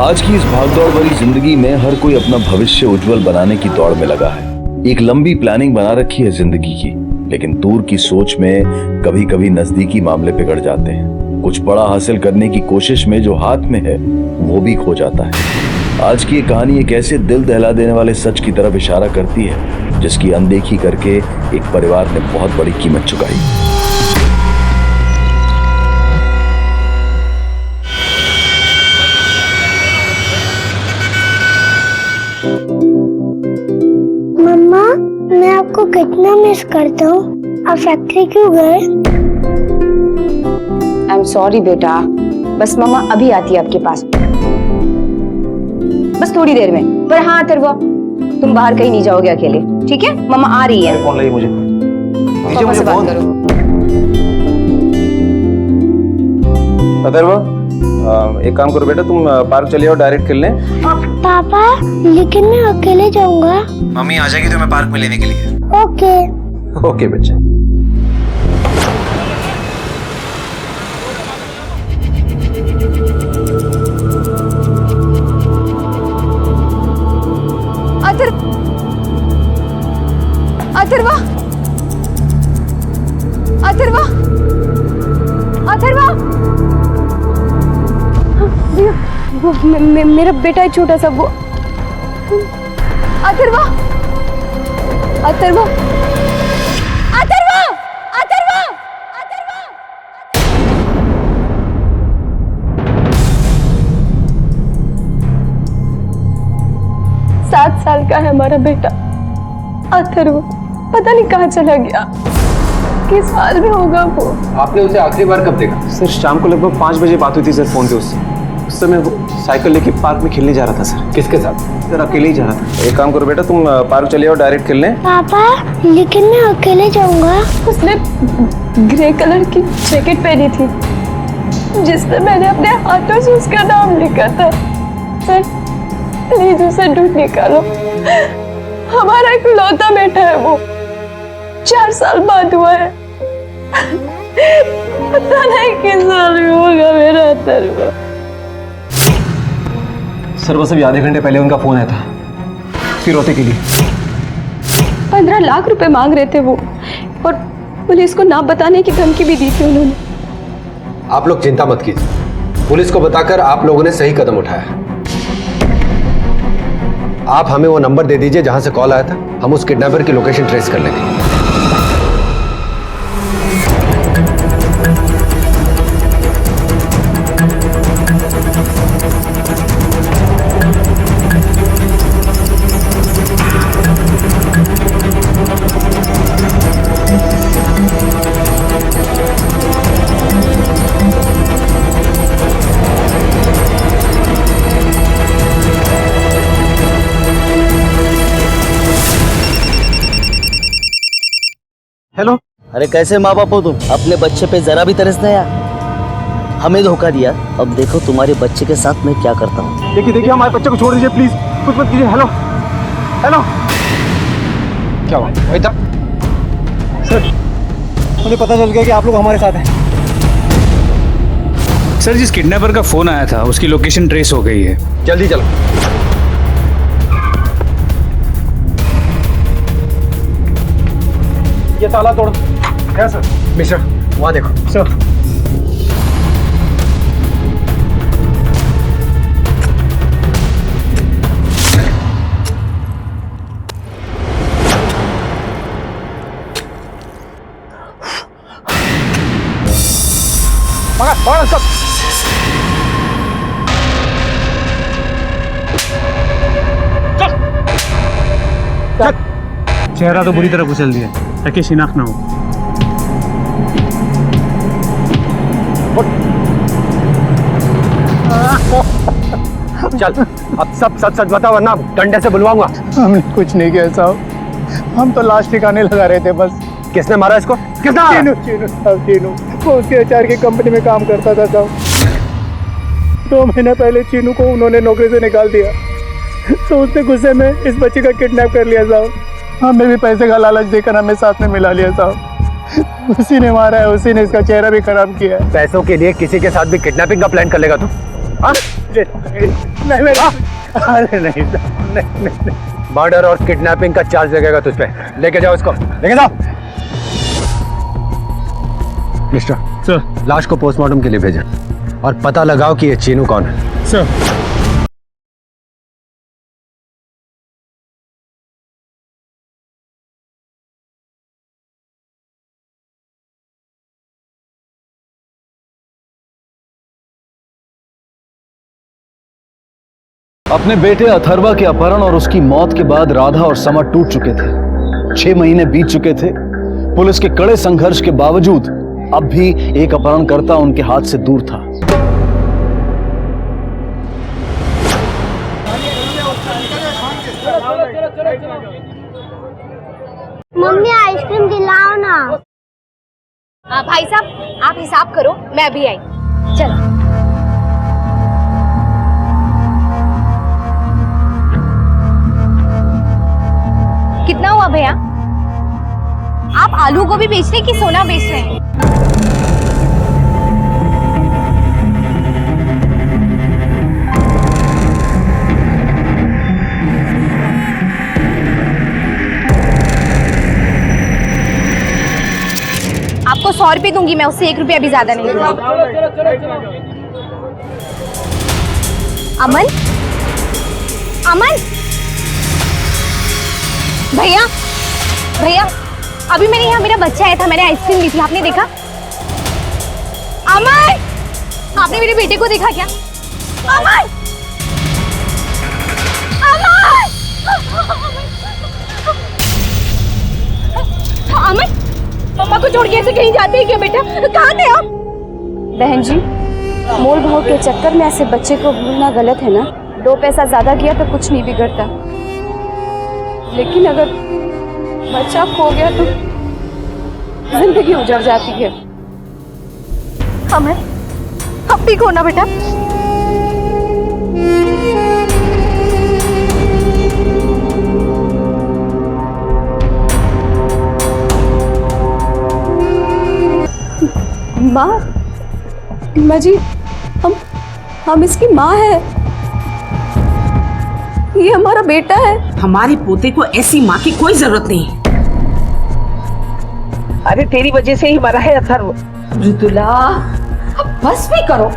आज की इस भागदौड़ भरी जिंदगी में हर कोई अपना भविष्य उज्जवल बनाने की दौड़ में लगा है। एक लंबी प्लानिंग बना रखी है जिंदगी की, लेकिन दूर की सोच में कभी कभी नजदीकी मामले बिगड़ जाते हैं। कुछ बड़ा हासिल करने की कोशिश में जो हाथ में है वो भी खो जाता है। आज की ये कहानी एक ऐसे दिल दहला देने वाले सच की तरफ इशारा करती है जिसकी अनदेखी करके एक परिवार ने बहुत बड़ी कीमत चुकाई। मम्मा, मैं आपको कितना मिस करता हूँ। आप फैक्ट्री क्यों गए? आई एम सॉरी बेटा, बस मम्मा अभी आती है आपके पास, बस थोड़ी देर में। पर हाँ अथर्व, तुम बाहर कहीं नहीं जाओगे अकेले, ठीक है? मम्मा आ रही है। फोन लगी मुझे, पापा से बात करो। अथर्व, एक काम करो बेटा, तुम पार्क चले आओ, डायरेक्ट खेलने। पापा, लेकिन मैं अकेले जाऊंगा। मम्मी आ जाएगी तुम्हें पार्क में लेने के लिए। ओके। ओके बच्चे। अथर्व, अथर्व, अथर्व, वो मेरा बेटा है छोटा सा, वो अथर्व, अथर्व, अथर्व, अथर्व, अथर्व। 7 साल का है हमारा बेटा अथर्व, पता नहीं कहाँ चला गया, किस हाल में होगा वो। आपने उसे आखिरी बार कब देखा? सर शाम को लगभग 5 बजे बात हुई थी सर फोन पे उससे। उस समय वो साइकिल लेके पार्क में खेलने जा रहा था सर। किसके साथ? सर अकेले ही जा रहा था। एक काम करो बेटा, तुम पार्क चले आओ, डायरेक्ट खेलने। पापा, लेकिन मैं अकेले जाऊंगा। उसने ग्रे कलर की जैकेट पहनी थी जिसमें मैंने अपने हाथों से उसका नाम लिखा था। सर प्लीज उसे ढूंढ निकालो, हमारा इकलौता बेटा है वो, 4 साल बाद हुआ है। पता नहीं किस साल में होगा मेरा अथर्व। सर बस अभी आधे घंटे पहले उनका फोन आया था फिरौते के लिए। 15 लाख रुपए मांग रहे थे वो, और पुलिस को ना बताने की धमकी भी दी थी उन्होंने। आप लोग चिंता मत कीजिए, पुलिस को बताकर आप लोगों ने सही कदम उठाया। आप हमें वो नंबर दे दीजिए जहां से कॉल आया था, हम उस किडनैपर की लोकेशन ट्रेस कर लेंगे। हेलो। अरे कैसे माँ बाप हो तुम? अपने बच्चे पे जरा भी तरस नहीं आया, हमें धोखा दिया। अब देखो तुम्हारे बच्चे के साथ मैं क्या करता हूँ। देखिए देखिए, हमारे बच्चे को छोड़ दीजिए प्लीज, कुछ मत कीजिए। हेलो हेलो, क्या हुआ? वही था सर, मुझे पता चल गया कि आप लोग हमारे साथ हैं। सर जिस किडनैपर का फोन आया था उसकी लोकेशन ट्रेस हो गई है। जल्दी चलो। ये ताला तोड़। क्या सर? मिस्टर वहां देखो। सर पकड़ सब। चेहरा तो बुरी तरह कुचल दिया ताकि शिनाख्त ना हो। चल अब सब सच सच बता, वरना डंडे से बुलवाऊंगा। हमने कुछ नहीं किया साहब, हम तो लाश ठिकाने लगा रहे थे बस। किसने मारा इसको? किसने मारा? चीनू, चीनू साहब, चीनू। वो उसके अचार की कंपनी में काम करता था साहब। 2 महीने पहले चीनू को उन्होंने नौकरी से निकाल दिया, तो उसने गुस्से में इस बच्चे का किडनैप कर लिया साहब। हमें भी पैसे का लालच देकर हमें साथ में मिला लिया साहब। उसी ने मारा है, उसी ने इसका चेहरा भी खराब किया है। पैसों के लिए किसी के साथ भी किडनैपिंग का प्लान कर लेगा तू? हाँ? नहीं मेरा अरे नहीं नहीं मर्डर और किडनैपिंग का चार्ज लगेगा तुझ पे। लेके जाओ इसको, लेके जाओ। मिस्टर सर लाश को पोस्टमार्टम के लिए भेजा और पता लगाओ कि ये चीनू कौन है। सर अपने बेटे अथर्वा के अपहरण और उसकी मौत के बाद राधा और समा टूट चुके थे। 6 महीने बीत चुके थे। पुलिस के कड़े संघर्ष के बावजूद अब भी एक अपहरणकर्ता उनके हाथ से दूर था। मम्मी आइसक्रीम दिलाओ ना। भाई साहब आप हिसाब करो, मैं अभी आई। चलो कितना हुआ भैया? आप आलू गोभी बेच रहे हैं कि सोना बेच रहे हैं? आपको 100 रुपए दूंगी मैं, उससे 1 रुपया भी ज्यादा नहीं दूंगी। अमन, अमन, भैया, भैया, अभी मैंने यहाँ मेरा बच्चा आया था, मैंने आइसक्रीम ली थी, आपने देखा? अमन, आपने मेरे बेटे को देखा क्या? अमन, अमन, अमन, मम्मा को छोड़ के ऐसे कहीं जाते हैं क्या बेटा? कहाँ थे आप? बहन जी, मोल भाव के चक्कर में ऐसे बच्चे को भूलना गलत है ना। 2 पैसा ज्यादा गया तो कुछ नहीं बिगड़ता, लेकिन अगर बच्चा खो गया तो जिंदगी उजड़ जाती है। अमन, अब ठीक हो ना बेटा? माँ, माँ जी, हम इसकी माँ है। ये हमारा बेटा है। हमारे पोते को ऐसी माँ की कोई जरूरत नहीं। अरे तेरी वजह से ही मरा है अथर्व। मृदुला, अब बस भी करो।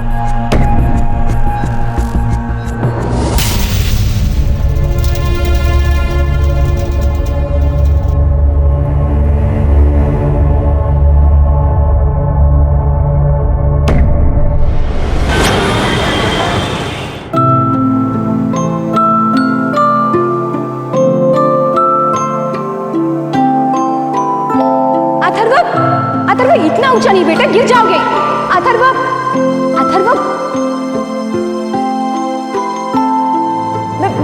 अथर्व, इतना ऊंचा नहीं बेटा, गिर जाओगे। अथर्व, अथर्व,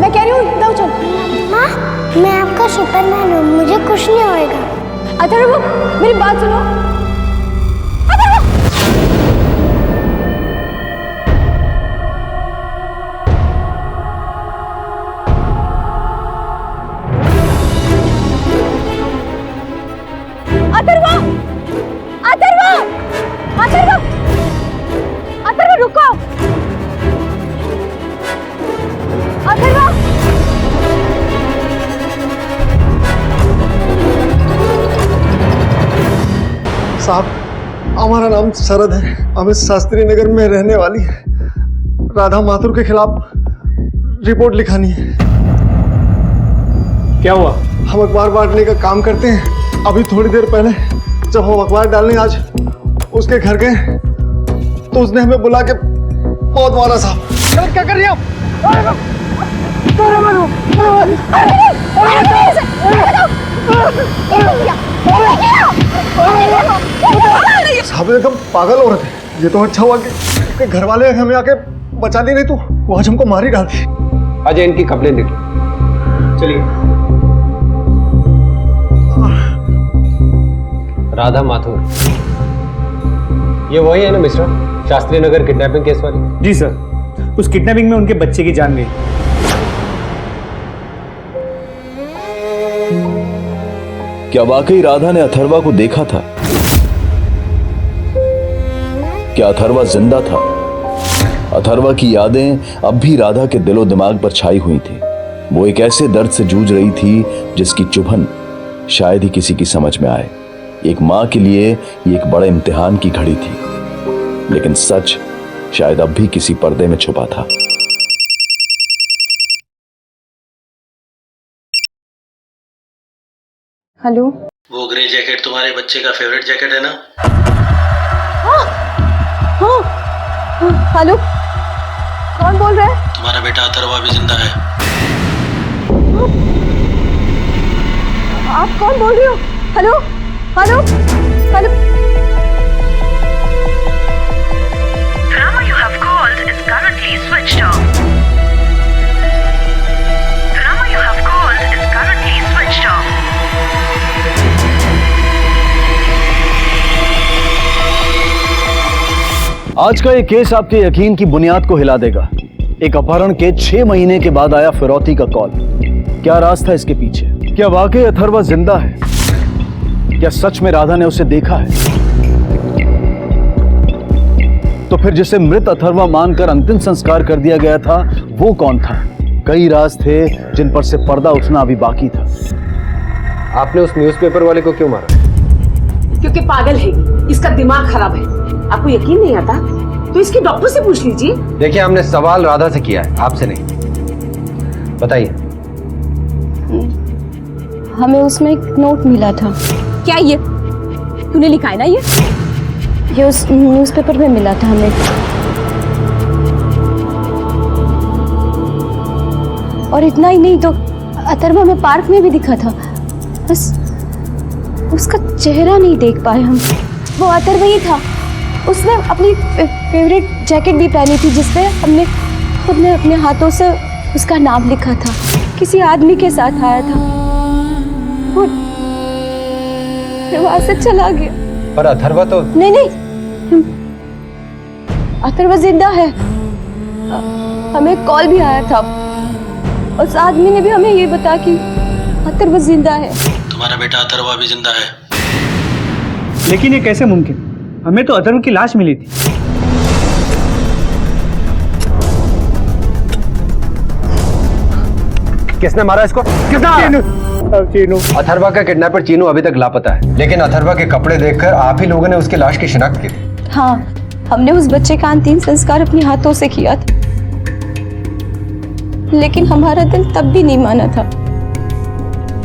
मैं कह रही हूँ इतना ऊंचा। माँ, मैं आपका सुपरमैन हूँ, मुझे कुछ नहीं होएगा। अथर्व, मेरी बात सुनो। अथर्व, अथर्व, अथर्व, अथर्व, रुको। अथर्व, साहब, हमारा नाम शरद है, हमें शास्त्री नगर में रहने वाली है राधा माथुर के खिलाफ रिपोर्ट लिखानी है। क्या हुआ? हम अखबार बांटने का काम करते हैं। अभी थोड़ी देर पहले जब हम अखबार डालने आज उसके घर गए तो उसने हमें बुला के बहुत मारा। साहब, क्या कर रही हैं आप? साहब, एकदम पागल हो रहे थे। ये तो अच्छा हुआ कि उसके घर वाले हमें आके बचा ली, नहीं तो वो आज हमको मार ही डालती। अजय, इनकी कंप्लेंट लिख लो। चलिए। राधा माथुर, ये वही है ना mister, Shastri Nagar kidnapping case वाली? जी सर, उस किडनैपिंग में उनके बच्चे की जान गई। क्या वाकई राधा ने अथर्वा को देखा था? क्या अथर्वा जिंदा था? अथर्वा की यादें अब भी राधा के दिलो दिमाग पर छाई हुई थी। वो एक ऐसे दर्द से जूझ रही थी जिसकी चुभन शायद ही किसी की समझ में आए। एक माँ के लिए ये एक बड़े इम्तिहान की घड़ी थी, लेकिन सच शायद अब भी किसी पर्दे में छुपा था। हेलो, वो ग्रे जैकेट तुम्हारे बच्चे का फेवरेट जैकेट है ना? हाँ, हेलो, कौन बोल रहा है? तुम्हारा बेटा अथर्वा भी जिंदा है। आप कौन बोल रहे हो? Hello, hello, hello. The number you have called is currently switched off. The number you have called is currently switched off. आज का ये केस आपके यकीन की बुनियाद को हिला देगा। एक अपहरण के 6 महीने के बाद आया फिरौती का कॉल। क्या राज था इसके पीछे? क्या वाकई अथर्वा जिंदा है? क्या सच में राधा ने उसे देखा है? तो फिर जिसे मृत अथर्वा मानकर अंतिम संस्कार कर दिया गया था, वो कौन था? कई राज थे जिन पर से पर्दा उठना अभी बाकी था। आपने उस न्यूज़पेपर वाले को क्यों मारा? क्योंकि पागल है, इसका दिमाग खराब है। आपको यकीन नहीं आता तो इसके डॉक्टर से पूछ लीजिए। देखिए, हमने सवाल राधा से किया है, आपसे नहीं। बताइए। हमें उसमें एक नोट मिला था। क्या ये तूने लिखा है ना? ये उस न्यूज़पेपर में मिला था हमें। और इतना ही नहीं तो अथर्वा में पार्क में भी दिखा था, बस उसका चेहरा नहीं देख पाए हम। वो अथर्वा ही था। उसने अपनी फेवरेट जैकेट भी पहनी थी जिसपे हमने खुद ने अपने हाथों से उसका नाम लिखा था। किसी आदमी के साथ आया था और फिर वहां से चला गया। पर अथर्वा तो नहीं, अथर्वा जिंदा है। हमें कॉल भी आया था। उस आदमी ने भी हमें ये बताया कि अथर्वा जिंदा है। तुम्हारा बेटा अथर्वा भी जिंदा है। लेकिन ये कैसे मुमकिन? हमें तो अथर्व की लाश मिली थी। किसने मारा इसको? चीनू। अथर्वा का किडनैपर चीनू अभी तक लापता है, लेकिन अथर्वा के कपड़े देखकर आप ही लोगों ने उसकी लाश की शिनाख्त की थी। हाँ, हमने उस बच्चे का अंतिम संस्कार अपने हाथों से किया था, लेकिन हमारा दिल तब भी नहीं माना था।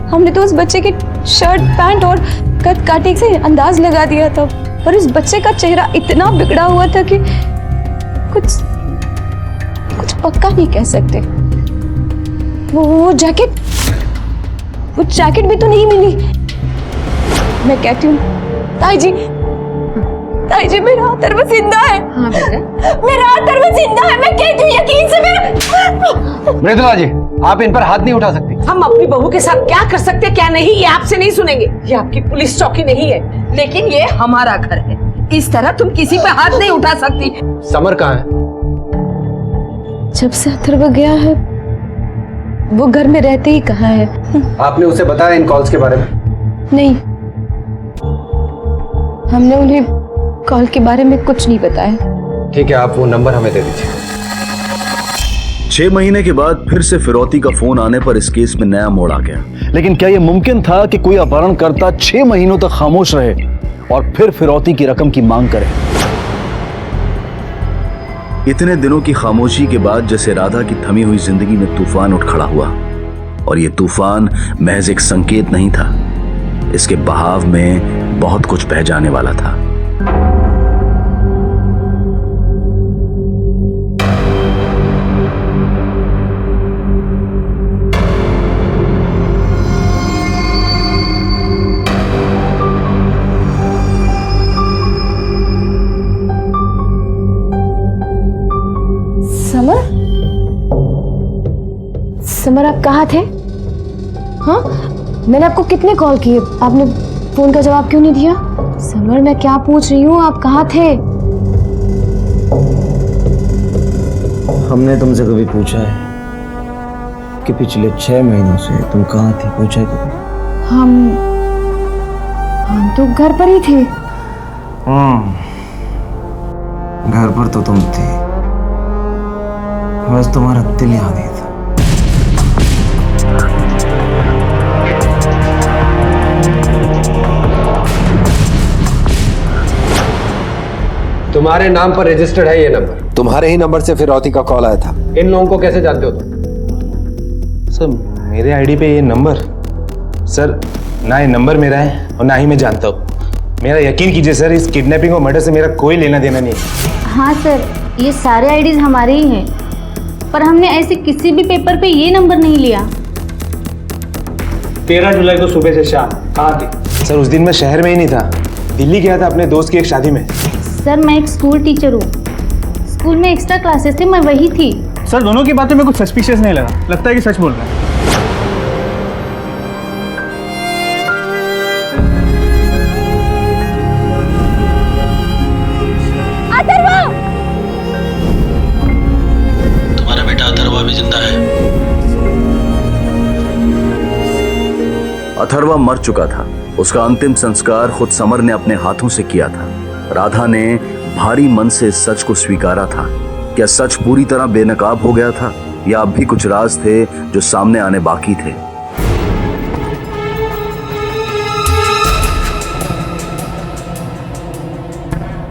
हमने तो उस बच्चे के शर्ट, पैंट और कद काटे से अंदाज लगा दिया था, पर उस बच्चे का चेहरा इतना बिगड़ा हुआ था कि कुछ पक्का नहीं कह सकते। वो जैकेट भी तो नहीं मिली। मैं कहती हूँ ताई जी, मेरा अथर्वा जिंदा है। हाँ बेटा, मेरा अथर्वा जिंदा है। मैं कहती हूँ यकीन से। मृदुला जी, आप इन पर हाथ नहीं उठा सकती। हम अपनी बहू के साथ क्या कर सकते क्या नहीं, ये आपसे नहीं सुनेंगे। ये आपकी पुलिस चौकी नहीं है, लेकिन ये हमारा घर है। इस तरह तुम किसी पे हाथ नहीं उठा सकती। समर कहाँ है? जब से अथर्वा गया है, वो घर में रहते ही कहाँ है। आपने उसे बताया इन कॉल्स के बारे में? नहीं, हमने उन्हें कॉल के बारे में कुछ नहीं बताया। ठीक है, आप वो नंबर हमें दे दीजिए। 6 महीने के बाद फिर से फिरौती का फोन आने पर इस केस में नया मोड़ आ गया। लेकिन क्या यह मुमकिन था कि कोई अपहरणकर्ता 6 महीनों तक खामोश रहे और फिर फिरौती की रकम की मांग करे? इतने दिनों की खामोशी के बाद जैसे राधा की थमी हुई जिंदगी में तूफान उठ खड़ा हुआ, और ये तूफान महज एक संकेत नहीं था, इसके बहाव में बहुत कुछ बह जाने वाला था। समर, आप कहाँ थे? हाँ, मैंने आपको कितने कॉल किए, आपने फोन का जवाब क्यों नहीं दिया? समर, मैं क्या पूछ रही हूँ, आप कहाँ थे? हमने तुमसे कभी पूछा है कि पिछले 6 महीनों से तुम कहाँ थी? पूछा है कभी? हम तो घर पर ही थे। घर पर तो तुम थे, बस तुम्हारा दिल यहाँ नहीं था। तुम्हारे नाम पर रजिस्टर्ड है ये नंबर। तुम्हारे ही नंबर से फिरौती का कॉल आया था। इन लोगों को कैसे जानते हो तुम? सर मेरे आईडी पे ये नंबर, सर ना ये नंबर मेरा है और ना ही मैं जानता हूँ। मेरा यकीन कीजिए सर, इस किडनैपिंग और मर्डर से मेरा कोई लेना देना नहीं है। हाँ सर, ये सारे आईडीज हमारे ही हैं, पर हमने ऐसे किसी भी पेपर पे ये नंबर नहीं लिया। 13 जुलाई को सुबह से शाम कहाँ थी? सर उस दिन मैं शहर में ही नहीं था, दिल्ली गया था अपने दोस्त की एक शादी में। सर मैं एक स्कूल टीचर हूँ, स्कूल में एक्स्ट्रा क्लासेस थे, मैं वही थी। सर दोनों की बातें मेरे को सस्पिशियस नहीं लगा, लगता है कि सच बोल रहे हैं। तुम्हारा बेटा अथर्वा भी जिंदा है। अथर्वा मर चुका था। उसका अंतिम संस्कार खुद समर ने अपने हाथों से किया था। राधा ने भारी मन से इस सच को स्वीकारा था। क्या सच पूरी तरह बेनकाब हो गया था या अब भी कुछ राज थे जो सामने आने बाकी थे?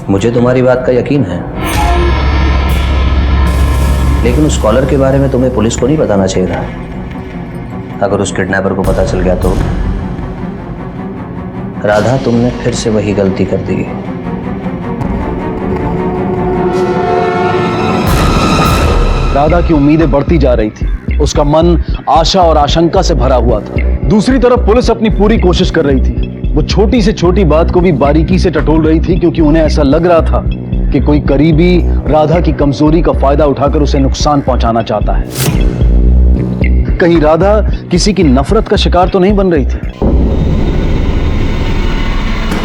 मुझे तुम्हारी बात का यकीन है, लेकिन उस कॉलर के बारे में तुम्हें पुलिस को नहीं बताना चाहिए था। अगर उस किडनैपर को पता चल गया तो राधा, तुमने फिर से वही गलती कर दी। राधा की उम्मीदें बढ़ती जा रही थी। उसका मन आशा और आशंका से भरा हुआ था। दूसरी तरफ पुलिस अपनी पूरी कोशिश कर रही थी। वो छोटी से छोटी बात को भी बारीकी से टटोल रही थी, क्योंकि उन्हें ऐसा लग रहा था कि कोई करीबी राधा की कमजोरी का फायदा उठाकर उसे नुकसान पहुंचाना चाहता है। कहीं राधा किसी की नफरत का शिकार तो नहीं बन रही थी?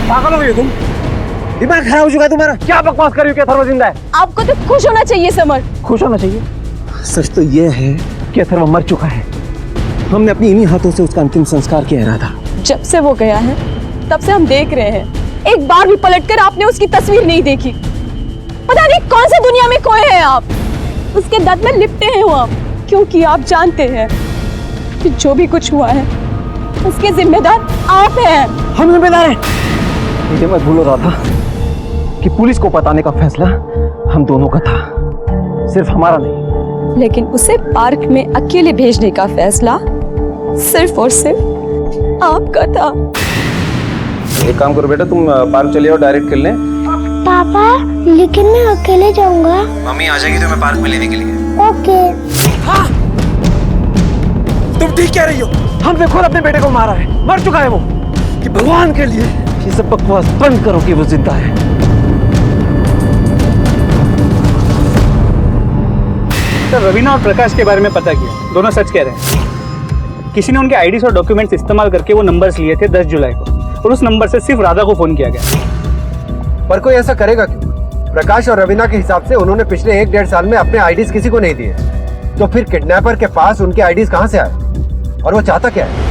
पागल हो गए तुम? दिमाग खराब हो चुका है तुम्हारा? क्या बकवास कर रही हो कि अथर्वा जिंदा है? आपको तो खुश होना चाहिए समर। खुश होना चाहिए? सच तो यह है कि अथर्वा मर चुका है। हमने अपनी इन्हीं हाथों से उसका अंतिम संस्कार किया है। राधा, जब से वो गया है तब से हम देख रहे हैं, एक बार भी पलटकर आपने उसकी तस्वीर नहीं देखी। पता नहीं कौन सी दुनिया में खोए हैं आप। उसके दर्द में लिपटे हैं वो, क्योंकि आप जानते हैं कि जो भी कुछ हुआ है उसके जिम्मेदार आप हैं। हम जिम्मेदार हैं। मुझे मत भूलो राधा कि पुलिस को बताने का फैसला हम दोनों का था, सिर्फ हमारा नहीं। लेकिन उसे पार्क में अकेले भेजने का फैसला सिर्फ और सिर्फ आपका था। एक काम करो बेटा, तुम पार्क चले आओ, डायरेक्ट खेलने। पापा लेकिन मैं अकेले जाऊंगा। मम्मी आ जाएगी तुम्हें पार्क में लेने के लिए। ओके। हाँ? तुम ठीक कह रही हो। हमने खुद अपने बेटे को मारा है, मर चुका है वो। कि भगवान के लिए ये सब बकवास बंद करो कि वो जिंदा है। सर रवीना और प्रकाश के बारे में पता किया, दोनों सच कह रहे हैं। किसी ने उनके आईडीज और डॉक्यूमेंट्स इस्तेमाल करके वो नंबर्स लिए थे 10 जुलाई को, और उस नंबर से सिर्फ राधा को फोन किया गया। पर कोई ऐसा करेगा क्यों? प्रकाश और रवीना के हिसाब से उन्होंने पिछले 1-1.5 साल में अपने आईडीज किसी को नहीं दिए, तो फिर किडनैपर के पास उनके आईडीज कहां से आए और वो चाहता क्या है?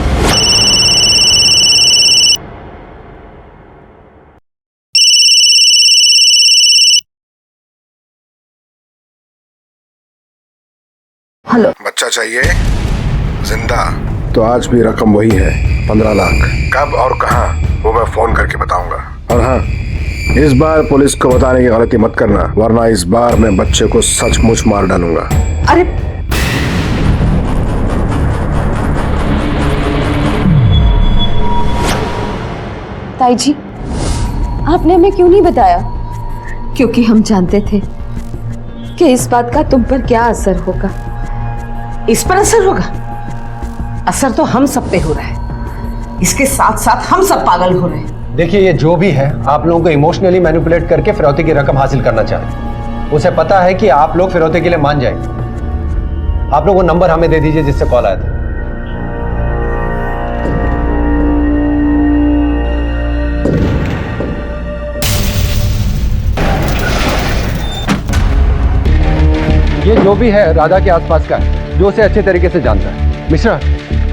हेलो, बच्चा चाहिए जिंदा? तो आज भी रकम वही है, 15 लाख। कब और कहां वो मैं फोन करके बताऊंगा। और हाँ, इस बार पुलिस को बताने की गलती मत करना, वरना इस बार मैं बच्चे को सचमुच मार डालूंगा। अरे ताई जी, आपने हमें क्यों नहीं बताया? क्योंकि हम जानते थे कि इस बात का तुम पर क्या असर होगा। इस पर असर होगा? असर तो हम सब पे हो रहा है, इसके साथ साथ हम सब पागल हो रहे हैं। देखिए, ये जो भी है, आप लोगों को इमोशनली मैनिपुलेट करके फिरौती की रकम हासिल करना चाहे। उसे पता है कि आप लोग फिरौती के लिए मान जाएंगे। आप लोग वो नंबर हमें दे दीजिए जिससे कॉल आया था। ये जो भी है राधा के आसपास का है, जो उसे अच्छे तरीके से जानता है। मिश्रा,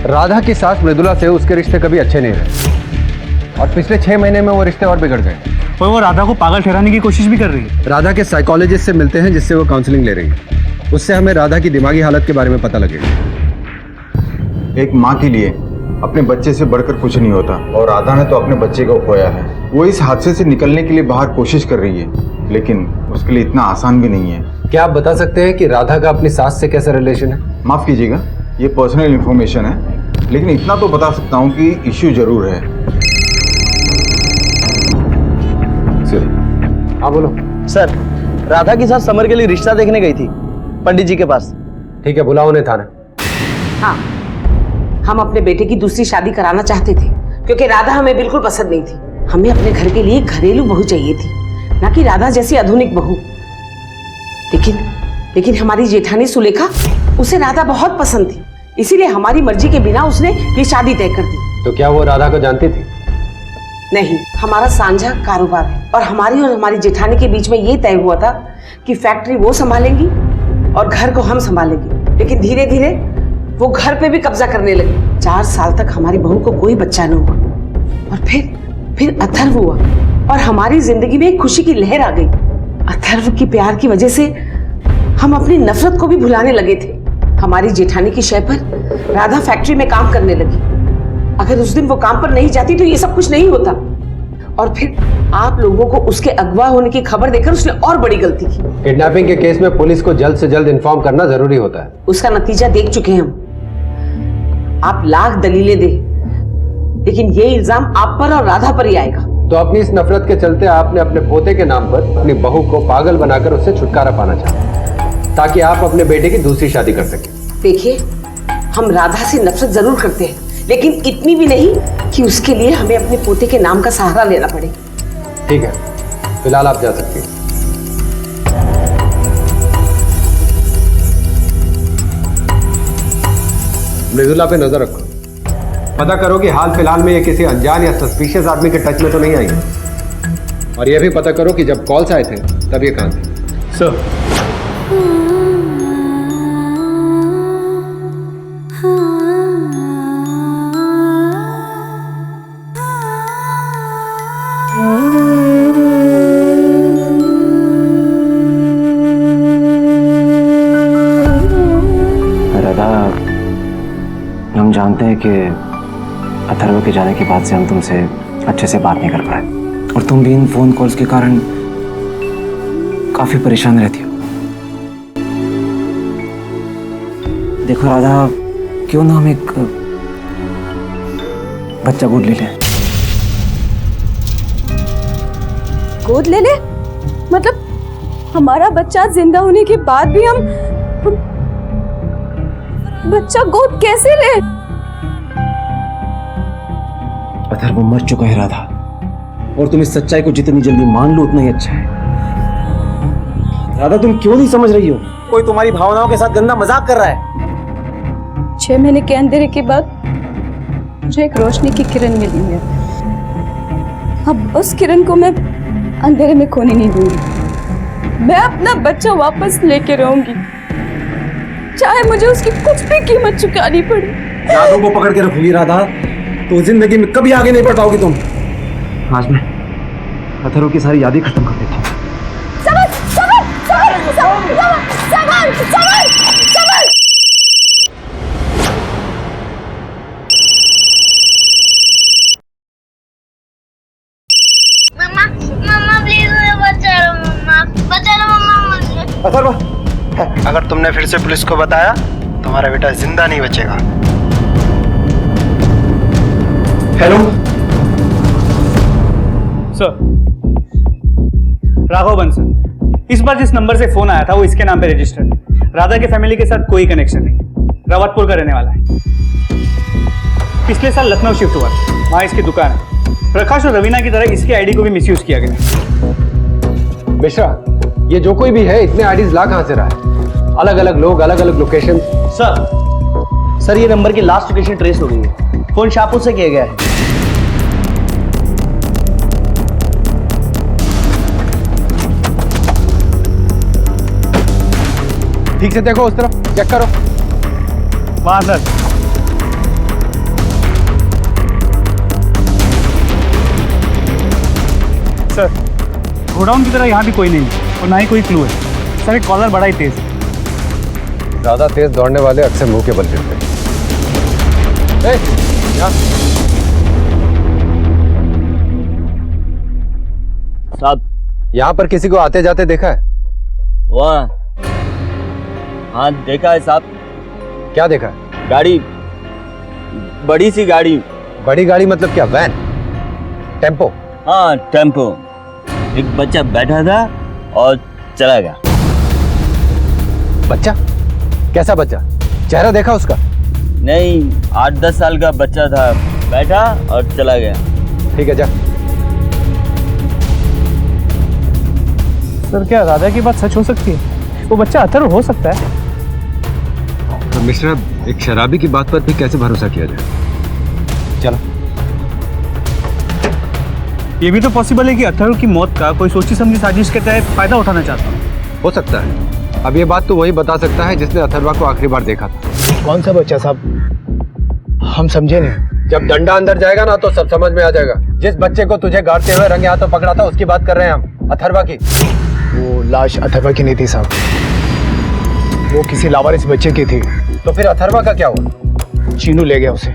राधा की सास मृदुला से उसके रिश्ते कभी अच्छे नहीं रहे, और पिछले 6 महीने में वो रिश्ते और बिगड़ गए। और वो राधा को पागल ठहराने की कोशिश भी कर रही है। राधा के साइकोलॉजिस्ट से मिलते हैं, जिससे वो काउंसलिंग ले रही है। उससे हमें राधा की दिमागी हालत के बारे में पता लगेगा। एक माँ के लिए अपने बच्चे से बढ़कर कुछ नहीं होता, और राधा ने तो अपने बच्चे को खोया है। वो इस हादसे से निकलने के लिए बाहर कोशिश कर रही है, लेकिन उसके लिए इतना आसान भी नहीं है। क्या आप बता सकते हैं कि राधा का अपनी सास से कैसा रिलेशन है? माफ कीजिएगा, ये पर्सनल इंफॉर्मेशन है, लेकिन इतना तो बता सकता हूँ कि इश्यू जरूर है। हाँ बोलो। सर, राधा की सास समर के लिए रिश्ता देखने गई थी पंडित जी के पास। ठीक है, बुलाओ उन्हें थाना। हाँ, हम अपने बेटे की दूसरी शादी कराना चाहते थे, क्योंकि राधा हमें बिल्कुल पसंद नहीं थी। हमें अपने घर के लिए घरेलू बहू चाहिए थी, ना कि राधा जैसी आधुनिक बहू। लेकिन हमारी जेठानी सुलेखा, उसे राधा बहुत पसंद थी, इसीलिए हमारी मर्जी के बिना उसने ये शादी तय कर दी। तो क्या वो राधा को जानती थी? नहीं, हमारा साझा कारोबार है और हमारी जेठानी के बीच में ये तय हुआ था कि फैक्ट्री वो संभालेंगी और घर को हम संभालेंगे। लेकिन धीरे धीरे वो घर पे भी कब्जा करने लगे। 4 साल तक हमारी बहू को कोई बच्चा न हुआ, और फिर अथर्व हुआ और हमारी जिंदगी में एक खुशी की लहर आ गई। अथर्व की प्यार की वजह से हम अपनी नफरत को भी भुलाने लगे थे। हमारी जेठानी की शय पर राधा फैक्ट्री में काम करने लगी। अगर उस दिन वो काम पर नहीं जाती तो ये सब कुछ नहीं होता। और फिर आप लोगों को उसके अगवा होने की खबर देकर उसने और बड़ी गलती की। किडनैपिंग के केस में पुलिस को जल्द से जल्द इन्फॉर्म करना जरूरी होता है। उसका नतीजा देख चुके हैं हम। आप लाख दलीलें दे, लेकिन ये इल्जाम आप पर और राधा पर ही आएगा। तो अपनी इस नफरत के चलते आपने अपने पोते के नाम पर अपनी बहू को पागल बनाकर उससे छुटकारा पाना चाहा, ताकि आप अपने बेटे की दूसरी शादी कर सकें। देखिए, हम राधा से नफरत जरूर करते हैं, लेकिन इतनी भी नहीं कि उसके लिए हमें अपने पोते के नाम का सहारा लेना पड़े। ठीक है, फिलहाल आप जा सकती हैं। मृदुला पे नजर रखो, पता करो कि हाल फिलहाल में ये किसी अनजान या सस्पिशियस आदमी के टच में तो नहीं आई है। और ये भी पता करो कि जब कॉल्स आए थे तब ये कहां थे। सर, हम जानते हैं कि अथर्व के जाने के बाद से हम तुमसे अच्छे से बात नहीं कर पाए, और तुम भी इन फोन कॉल्स के कारण काफी परेशान रहती हो। देखो राधा, क्यों ना हम एक बच्चा गोद ले लें। गोद ले ले? मतलब हमारा बच्चा जिंदा होने के बाद भी हम बच्चा गोद कैसे ले? अथर्व मर चुका है राधा, और तुम इस सच्चाई को जितनी जल्दी मान लो उतना ही अच्छा है। राधा, तुम क्यों नहीं समझ रही हो? कोई तुम्हारी भावनाओं के साथ गंदा मजाक कर रहा है। 6 महीने के अंधेरे के बाद मुझे एक रोशनी की किरण मिली है। अब उस किरण को मैं अंधेरे में खोने नहीं दूंगी। मैं अपना बच्चा वापस लेके रहूंगी, चाहे मुझे उसकी कुछ भी कीमत चुकानी पड़े। यादों को पकड़ के रखोगी राधा, तो जिंदगी में कभी आगे नहीं बढ़ पाओगी तुम। आज मैं अथर्व की सारी यादें खत्म कर देता हूँ। मम्मा प्लीज मुझे बचा लो, मम्मा मुझे। अथर्व, अगर तुमने फिर से पुलिस को बताया तुम्हारा बेटा जिंदा नहीं बचेगा। हेलो सर, राघव बंसल, इस बार जिस नंबर से फोन आया था वो इसके नाम पे रजिस्टर्ड है। राधा के फैमिली के साथ कोई कनेक्शन नहीं, रावतपुर का रहने वाला है। पिछले साल लखनऊ शिफ्ट हुआ, वहां इसकी दुकान है। प्रकाश और रवीना की तरह इसकी आईडी को भी मिसयूज किया गया। मिश्रा, ये जो कोई भी है इतने आईडीज ला कहां से रहा है? अलग अलग लोग, अलग अलग लोकेशन। सर ये नंबर की लास्ट लोकेशन ट्रेस हो गई है। फोन शाहपुर से किया गया है। ठीक से देखो, उस तरफ चेक करो। वहां सर। सर, गोडाउन की तरह यहाँ भी कोई नहीं है और ना ही कोई क्लू है। सर, एक कॉलर बड़ा ही तेज है। ज्यादा तेज दौड़ने वाले अक्सर मुंह के बल गिरते हैं। साहब, यहाँ पर किसी को आते जाते देखा है? वाह, हाँ देखा है साहब। क्या देखा है? गाड़ी, बड़ी सी गाड़ी। बड़ी गाड़ी मतलब क्या, वैन, टेम्पो? हाँ टेम्पो। एक बच्चा बैठा था और चला गया। बच्चा? कैसा बच्चा? चेहरा देखा उसका? नहीं, 8-10 साल का बच्चा था, बैठा और चला गया। ठीक है, जा। सर क्या राधा की बात सच हो सकती है? वो बच्चा अथर्व हो सकता है। तो मिश्रा, एक शराबी की बात पर भी कैसे भरोसा किया जाए? चलो। ये भी तो पॉसिबल है कि अथर्व की मौत का कोई सोची समझी साजिश के तहत फायदा उठाना चाहता हूँ। हो सकता है। अब ये बात तो वही बता सकता है जिसने अथर्वा को आखिरी बार देखा था। कौन सा बच्चा साहब? हम समझे नहीं। जब डंडा अंदर जाएगा ना तो सब समझ में आ जाएगा। जिस बच्चे को तुझे गाड़ते हुए रंगे हाथों पकड़ा था उसकी बात कर रहे हैं हम, अथर्वा की। वो लाश अथर्वा की नहीं थी साहब, वो किसी लावारिस बच्चे की थी। तो फिर अथर्वा का क्या हुआ? चीनू ले गया उसे।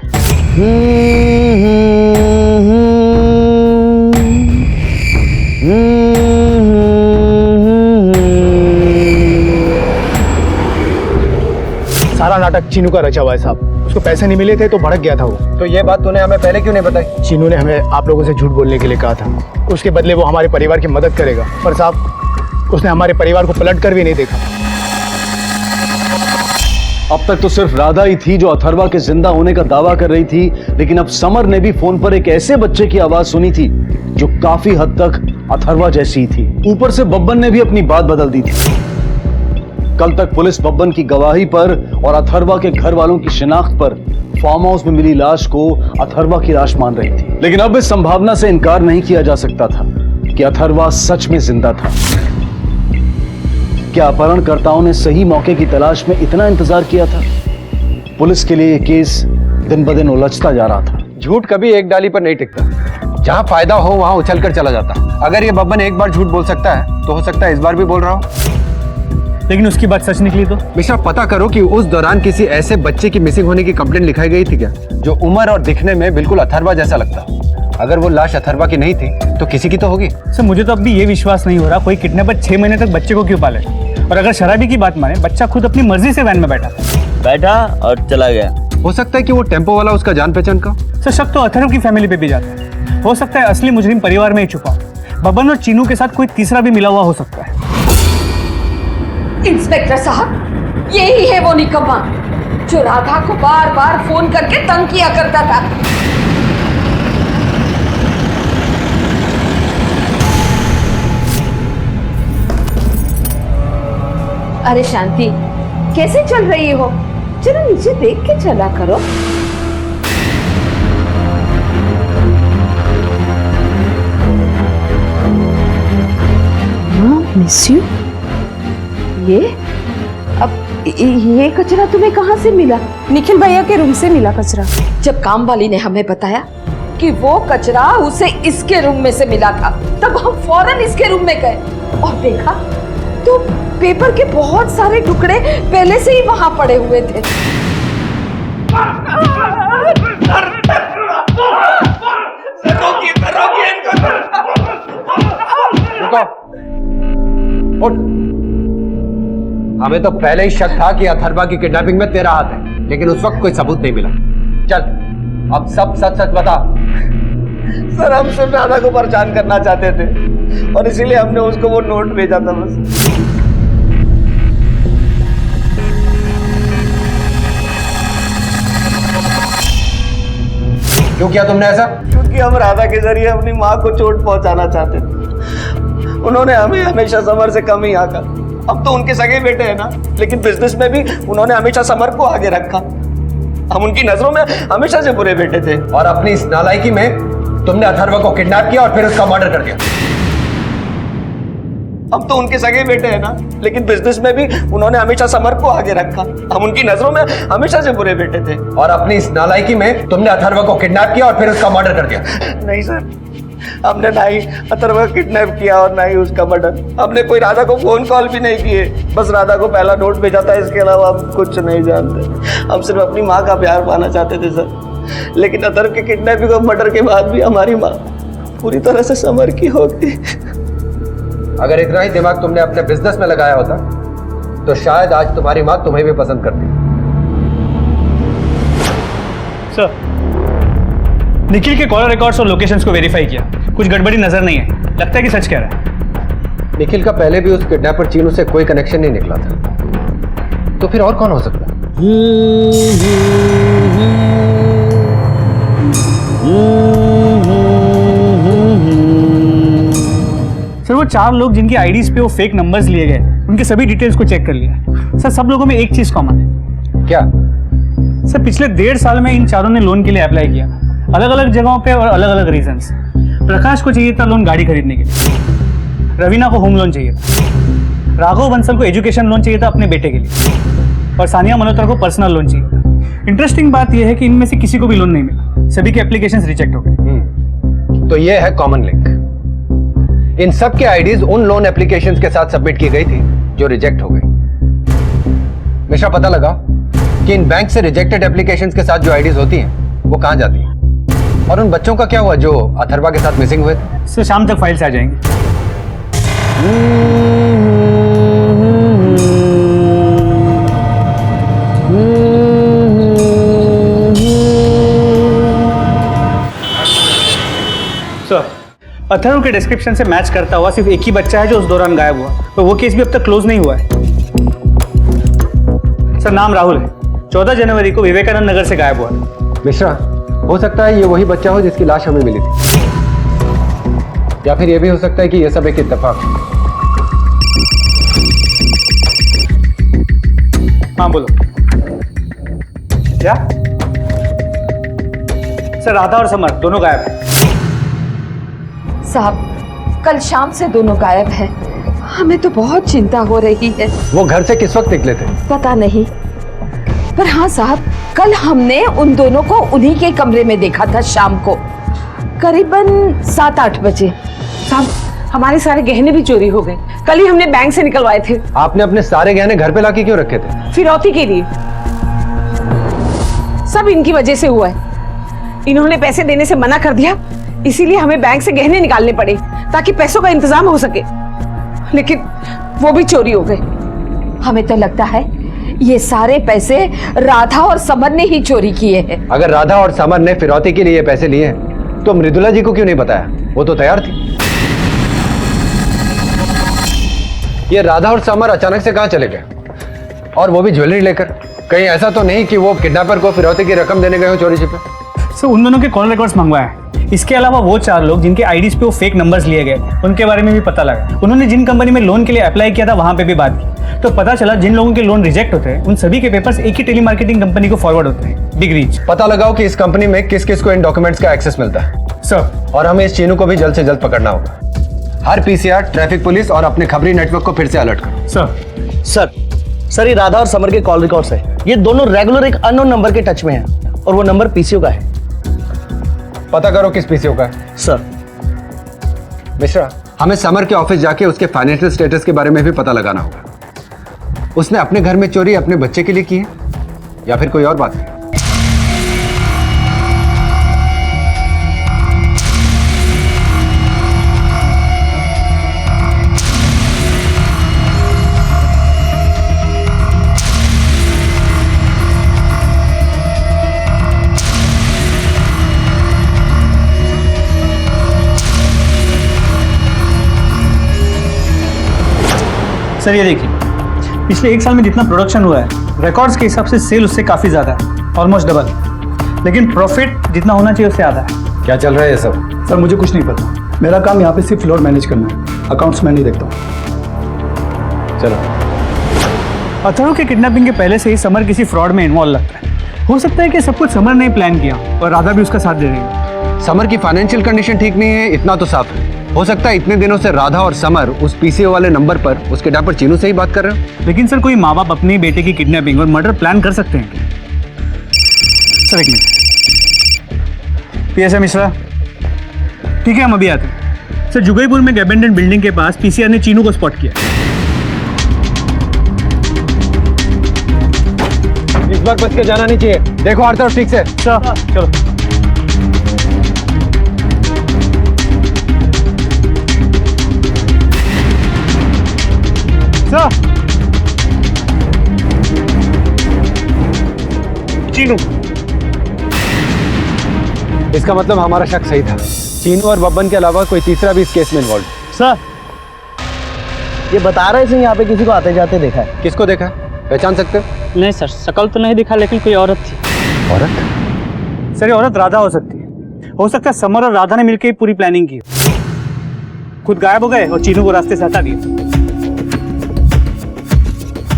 सारा नाटक चीनू का रचा हुआ है साहब। उसको पैसे नहीं मिले थे तो भड़क गया था वो। तो ये बात तूने हमें पहले क्यों नहीं बताई? चीनू ने हमें आप लोगों से झूठ बोलने के लिए कहा था। उसके बदले वो हमारे परिवार की मदद करेगा, पर साहब उसने हमारे परिवार को पलट कर भी नहीं देखा। अब तक तो सिर्फ राधा ही थी जो अथर्वा के जिंदा होने का दावा कर रही थी, लेकिन अब समर ने भी फोन पर एक ऐसे बच्चे की आवाज सुनी थी जो काफी हद तक अथर्वा जैसी ही थी। ऊपर से बब्बन ने भी अपनी बात बदल दी थी। कल तक पुलिस बब्बन की गवाही पर और अथर्वा के घर वालों की शिनाख्त पर फार्म हाउस में मिली लाश को अथर्वा की लाश मान रही थी, लेकिन अब इस संभावना से इनकार नहीं किया जा सकता था कि अथर्वा सच में जिंदा था। क्या अपहरणकर्ताओं ने सही मौके की तलाश में इतना इंतजार किया था? पुलिस के लिए यह केस दिन ब दिन उलझता जा रहा था। झूठ कभी एक डाली पर नहीं टिकता। जहां फायदा हो वहां उछल कर चला जाता। अगर ये बब्बन एक बार झूठ बोल सकता है तो हो सकता है इस बार भी बोल रहा हो। लेकिन उसकी बात सच निकली तो? मिश्रा, पता करो कि उस दौरान किसी ऐसे बच्चे की मिसिंग होने की कंप्लेंट लिखाई गई थी क्या, जो उम्र और दिखने में बिल्कुल अथर्वा जैसा लगता। अगर वो लाश अथर्वा की नहीं थी तो किसी की तो होगी। सर मुझे तो अब भी ये विश्वास नहीं हो रहा कोई किडनैपर 6 महीने तक बच्चे को क्यों पाले। और अगर शराबी की बात माने, बच्चा खुद अपनी मर्जी से वैन में बैठा और चला गया। हो सकता है कि वो टेम्पो वाला उसका जान पहचान का। सर शक तो अथर्व की फैमिली पे भी जाता है। हो सकता है असली मुजरिम परिवार में ही छुपा हो। बब्बन और चीनू के साथ कोई तीसरा भी मिला हुआ हो सकता है। इंस्पेक्टर साहब, यही है वो निकम्मा जो राधा को बार बार फोन करके तंग किया करता था। अरे शांति, कैसे चल रही हो? जरा नीचे देख के चला करो। Miss you. ये कचरा तुम्हें कहाँ से मिला? निखिल भैया के रूम से मिला कचरा। जब काम वाली ने हमें बताया कि वो कचरा उसे इसके रूम में से मिला था, तब हम फौरन इसके रूम में गए और देखा तो पेपर के बहुत सारे टुकड़े पहले से ही वहां पड़े हुए थे। हमें तो पहले ही शक था कि अथर्वा की किडनैपिंग में तेरा हाथ है, लेकिन उस वक्त कोई सबूत नहीं मिला। चल अब सब सच सच बता। सर हम सिर्फ राधा को परेशान करना चाहते थे और इसीलिए हमने उसको वो नोट भेजा था बस। क्यों किया तुमने ऐसा? क्योंकि हम राधा के जरिए अपनी माँ को चोट पहुंचाना चाहते थे। उन्होंने हमें हमेशा समर से कम ही आका। अब तो उनके सगे बेटे हैं ना, लेकिन बिजनेस में भी उन्होंने हमेशा समर को आगे रखा। हम उनकी नजरों में हमेशा से बुरे बेटे थे। और अपनी इस नालायकी में तुमने अथर्वा को किडनैप किया और फिर उसका मर्डर कर दिया। अब तो उनके सगे बेटे हैं ना, लेकिन बिजनेस में भी उन्होंने हमेशा समर को आगे रखा। हम उनकी नजरों में हमेशा से बुरे बेटे थे। और अपनी इस नालायकी में तुमने अथर्वा को किडनैप किया और फिर उसका मर्डर कर दिया। नहीं सर, हमने ना ही अथर्व को किडनैप किया और ना ही उसका मर्डर। हमने कोई राधा को फोन कॉल भी नहीं किए, बस राधा को पहला नोट भेजा था, इसके अलावा हम कुछ नहीं जानते। हम सिर्फ अपनी माँ का प्यार पाना चाहते थे सर, लेकिन अथर्व के किडनैपिंग और मर्डर के बाद भी हमारी माँ पूरी तरह से समर की हो गई। अगर इतना ही दिमाग तुमने अपने बिजनेस में लगाया होता तो शायद आज तुम्हारी माँ तुम्हें भी पसंद करती। सर, निखिल के कॉलर रिकॉर्ड्स और लोकेशंस को वेरीफाई किया, कुछ गड़बड़ी नजर नहीं है, लगता है कि सच कह रहा है। निखिल का पहले भी उस किडनैपर चीनू से कोई कनेक्शन नहीं निकला था, तो फिर और कौन हो सकता है? सर, वो 4 लोग जिनकी आईडीज पे वो फेक नंबर्स लिए गए, उनके सभी डिटेल्स को चेक कर लिया। सर, सब लोगों में एक चीज कॉमन है। क्या? सर, पिछले 1.5 साल में इन चारों ने लोन के लिए अप्लाई किया, अलग अलग जगहों पे और अलग अलग रीजंस। प्रकाश को चाहिए था लोन गाड़ी खरीदने के लिए, रवीना को होम लोन चाहिए था, राघव बंसल को एजुकेशन लोन चाहिए था अपने बेटे के लिए, और सानिया मल्होत्रा को पर्सनल लोन चाहिए था। इंटरेस्टिंग बात यह है कि इनमें से किसी को भी लोन नहीं मिला, सभी के एप्लीकेशंस रिजेक्ट हो गए। तो ये है कॉमन लिंक। इन सब के आईडीज उन लोन एप्लीकेशंस के साथ सबमिट की गई थी जो रिजेक्ट हो गई। मिश्रा, पता लगा कि इन बैंक से रिजेक्टेड एप्लीकेशंस के साथ जो आईडीज होती हैं वो कहां जाती हैं, और उन बच्चों का क्या हुआ जो अथर्वा के साथ मिसिंग हुए थे? सर, शाम तक फाइल्स आ जाएंगी। सर, अथर्व के डिस्क्रिप्शन से मैच करता हुआ सिर्फ एक ही बच्चा है जो उस दौरान गायब हुआ, तो वो केस भी अब तक क्लोज नहीं हुआ है। सर, नाम राहुल है, 14 जनवरी को विवेकानंद नगर से गायब हुआ था। मिश्रा, हो सकता है ये वही बच्चा हो जिसकी लाश हमें मिली थी, या फिर ये भी हो सकता है कि ये सब एक इत्तेफाक है। हाँ, बोलो। क्या? सर, राधा और समर दोनों गायब हैं। साहब, कल शाम से दोनों गायब हैं। हमें तो बहुत चिंता हो रही है। वो घर से किस वक्त निकले थे? पता नहीं, पर हाँ साहब, कल हमने उन दोनों को उन्हीं के कमरे में देखा था शाम को, करीबन 7-8 बजे। साहब, हमारे सारे गहने भी चोरी हो गए। कल ही हमने बैंक से निकलवाए थे। आपने अपने सारे गहने घर पे लाके क्यों रखे थे? फिरौती के लिए। सब इनकी वजह से हुआ है। इन्होंने पैसे देने से मना कर दिया, इसीलिए हमें बैंक से गहने निकालने पड़े ताकि पैसों का इंतजाम हो सके, लेकिन वो भी चोरी हो गए। हमें तो लगता है ये सारे पैसे राधा और समर ने ही चोरी किए हैं। अगर राधा और समर ने फिरौती के लिए ये पैसे लिए हैं, तो मृदुला जी को क्यों नहीं बताया? वो तो तैयार थी। ये राधा और समर अचानक से कहां चले गए, और वो भी ज्वेलरी लेकर? कहीं ऐसा तो नहीं कि वो किडनैपर को फिरौती की रकम देने गए हो चोरी छिपे? सर, उन दोनों के कॉल रिकॉर्ड्स मंगवाए। इसके अलावा वो 4 लोग जिनके आईडीज पे वो फेक नंबर्स लिए गए, उनके बारे में भी पता लगा। उन्होंने जिन कंपनी में लोन के लिए अप्लाई किया था वहां पे भी बात की, तो पता चला जिन लोगों के लोन रिजेक्ट होते हैं उन सभी के पेपर्स एक ही टेलीमार्केटिंग कंपनी को फॉरवर्ड होते हैं, बिग रीच। पता लगाओ कि इस कंपनी में किस किस को इन डॉक्यूमेंट्स का एक्सेस मिलता है सर, और हमें इस चीनू को भी जल्द से जल्द पकड़ना होगा। हर पीसीआर, ट्रैफिक पुलिस और अपने खबरी नेटवर्क को फिर से अलर्ट करो। सर, ये राधा और समर के कॉल रिकॉर्ड्स है। ये दोनों रेगुलर एक अननोन नंबर के टच में हैं, और वो नंबर पीसीओ का है। पता करो किस पीसीओ का है। सर, मिश्रा, हमें समर के ऑफिस जाके उसके फाइनेंशियल स्टेटस के बारे में भी पता लगाना होगा। उसने अपने घर में चोरी अपने बच्चे के लिए की है या फिर कोई और बात है? सर, ये देखिए, पिछले 1 साल में जितना प्रोडक्शन हुआ है रिकॉर्ड्स के हिसाब से सेल उससे काफ़ी ज़्यादा है, ऑलमोस्ट डबल, लेकिन प्रॉफिट जितना होना चाहिए उससे आधा है। क्या चल रहा है ये सब? सर, मुझे कुछ नहीं पता। मेरा काम यहाँ पे सिर्फ फ्लोर मैनेज करना है, अकाउंट्स मैं नहीं देखता हूँ। चलो। अथर्व के किडनैपिंग के पहले से ही समर किसी फ्रॉड में इन्वॉल्व लगता है। हो सकता है कि सब कुछ समर ने ही प्लान किया और राधा भी उसका साथ दे रही है। समर की फाइनेंशियल कंडीशन ठीक नहीं है, इतना तो साफ है। हो सकता है इतने दिनों से राधा और समर उस पीसीओ वाले नंबर पर उसके किडनैपर चीनू से ही बात कर रहे हो। लेकिन सर, कोई माँ बाप अपने बेटे की किडनैपिंग और मर्डर प्लान कर सकते हैं? सर, एक मिनट। पीएसए मिश्रा, ठीक है, हम अभी आते हैं। सर, जुगईपुर में गैबेंडन बिल्डिंग के पास पीसीआर ने चीनू को स्पॉट किया। इस बार बच के जाना नहीं चाहिए। देखो हर तरफ ठीक से। सर चलो। सर, चीनू। इसका मतलब हमारा शक सही था। चीनू और बब्बन के अलावा कोई तीसरा भी इस केस में इन्वॉल्व। सर, ये बता रहे थे यहाँ पे किसी को आते जाते देखा है। किसको देखा? पहचान सकते हो? नहीं सर, शक्ल तो नहीं दिखा, लेकिन कोई औरत थी। औरत? सर, ये औरत राधा हो सकती है। हो सकता है समर और राधा ने मिलकर पूरी प्लानिंग की, खुद गायब हो गए और चीनू को रास्ते से हटा दिया।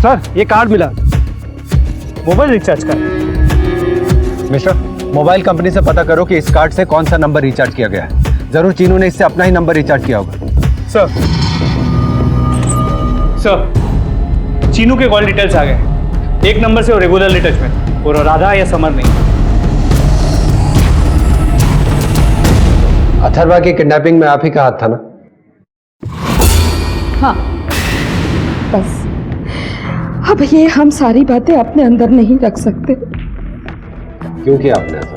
सर, ये कार्ड मिला। मोबाइल रिचार्ज का है। मिस्टर, मोबाइल कंपनी से पता करो कि इस कार्ड से कौन सा नंबर रिचार्ज किया गया है। जरूर चीनू ने इससे अपना ही नंबर रिचार्ज किया होगा। सर, चीनू के कॉल डिटेल्स आ गए। एक नंबर से वो रेगुलरली टच में, और राधा या समर नहीं। अथर्वा की किडनैपिंग में आप ही का हाथ था ना? हाँ, बस अब ये हम सारी बातें अपने अंदर नहीं रख सकते। क्यों किया आपने ऐसा?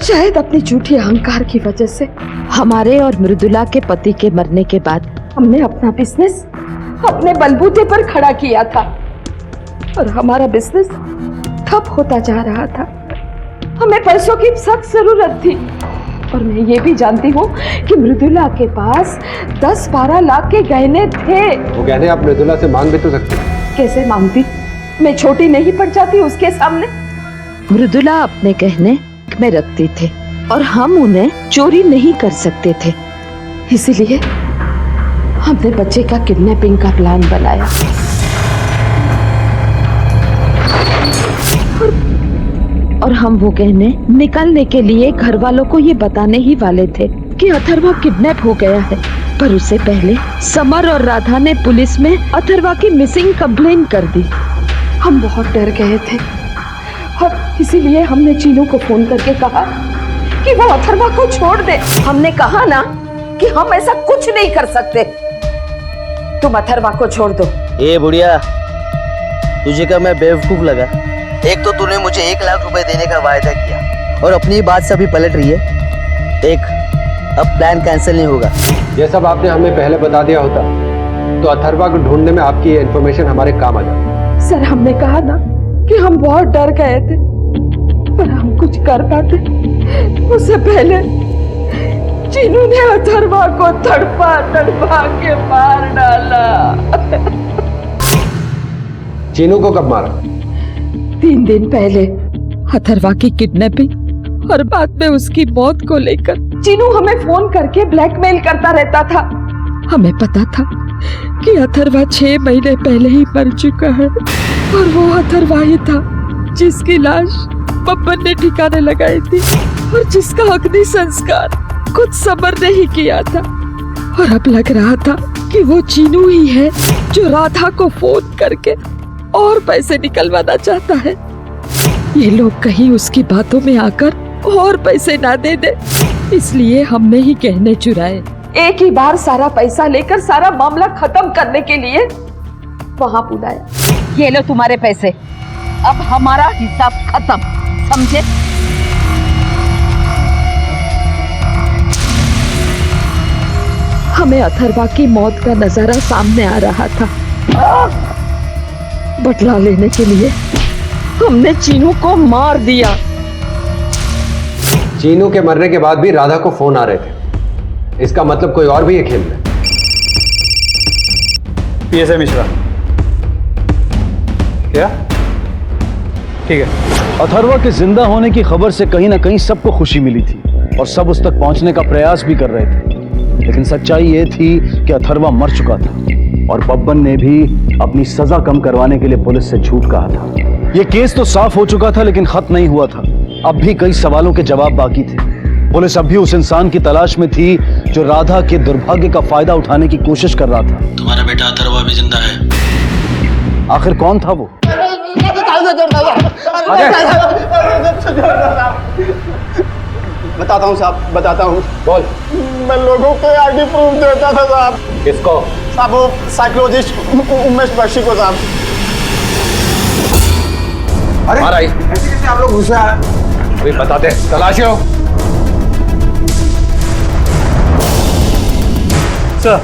शायद अपनी झूठी अहंकार की वजह से। हमारे और मृदुला के पति के मरने के बाद हमने अपना बिजनेस अपने बलबूते पर खड़ा किया था और हमारा बिजनेस ठप होता जा रहा था। हमें पैसों की सख्त जरूरत थी और मैं ये भी जानती हूँ कि मृदुला के पास 10-12 लाख के गहने थे। वो गहने आप मृदुला से मांग भी तो सकते। कैसे मांगती? मैं छोटी नहीं पड़ जाती उसके सामने? मृदुला अपने गहने में रखती थे और हम उन्हें चोरी नहीं कर सकते थे, इसीलिए हमने बच्चे का किडनैपिंग का प्लान बनाया। और हम वो गहने निकालने के लिए घर वालों को ये बताने ही वाले थे कि अथर्वा किडनैप हो गया है। पर उससे पहले समर और राधा ने पुलिस में अथर्वा की मिसिंग कंप्लेन कर दी। हम बहुत डर गए थे और इसीलिए हमने चीनू को फोन करके कहा कि वो अथर्वा को छोड़ दे। हमने कहा ना कि हम ऐसा कुछ नहीं कर सकते, तुम अथर्वा को छोड़ दो। ए बुढ़िया, तुझे क्या मैं बेवकूफ लगा? एक तो तूने मुझे 1 लाख रुपए देने का वायदा किया और अपनी बात से अभी पलट रही है। देख, अब प्लान कैंसिल नहीं होगा। ये सब आपने हमें पहले बता दिया होता तो अथर्वा को ढूंढने में आपकी ये इन्फॉर्मेशन हमारे काम आ जाती। सर, हमने कहा ना कि हम बहुत डर गए थे, पर हम कुछ कर पाते उससे पहले चीनू ने अथर्वा को तड़पा तड़पा के मार डाला। चीनू को कब मारा? 3 दिन पहले। अथर्वा की किडनैपिंग और बाद में उसकी मौत को लेकर चीनू हमें फोन करके ब्लैकमेल करता रहता था। हमें पता था कि अथर्वा 6 महीने पहले ही मर चुका है और वो अथर्वा ही था जिसकी लाश बब्बन ने ठिकाने लगाई थी और जिसका अग्नि संस्कार खुद समर ने ही किया था। और अब लग रहा था कि वो चीनू ही है जो राधा को फोन करके और पैसे निकलवाना चाहता है। ये लोग कहीं उसकी बातों में आकर और पैसे ना दे दे, इसलिए हमने ही गहने चुराए। एक ही बार सारा पैसा लेकर सारा मामला खत्म करने के लिए वहां बुलाया। ये लो तुम्हारे पैसे, अब हमारा हिसाब खत्म, समझे? हमें अथर्वा की मौत का नजारा सामने आ रहा था। बदला लेने के लिए हमने चीनू को मार दिया। चीनू के मरने के बाद भी राधा को फोन आ रहे थे, इसका मतलब कोई और भी है खेल में। पीएसआई मिश्रा, क्या? ठीक है। अथर्वा के जिंदा होने की खबर से कहीं ना कहीं सबको खुशी मिली थी और सब उस तक पहुंचने का प्रयास भी कर रहे थे, लेकिन सच्चाई ये थी कि अथर्वा मर चुका था और बब्बन ने भी अपनी सजा कम करवाने के लिए पुलिस से झूठ कहा था। ये केस तो साफ हो चुका था लेकिन खत्म नहीं हुआ था। अब भी कई सवालों के जवाब बाकी थे। पुलिस अब भी उस इंसान की तलाश में थी जो राधा के दुर्भाग्य का फायदा उठाने की कोशिश कर रहा था। तुम्हारा बेटा अथर्वा भी जिंदा है। आखिर कौन था वो? बताता हूँ साहब, बताता हूँ। बोल। मैं लोगों के आईडी प्रूफ देता था साहब। किसको? साहब वो साइकोलॉजिस्ट उमेश बख्शी को साहब। अरे मारा ऐसे कैसे आप लोग घुसे आए? अभी बताते, तलाशी लो। सर,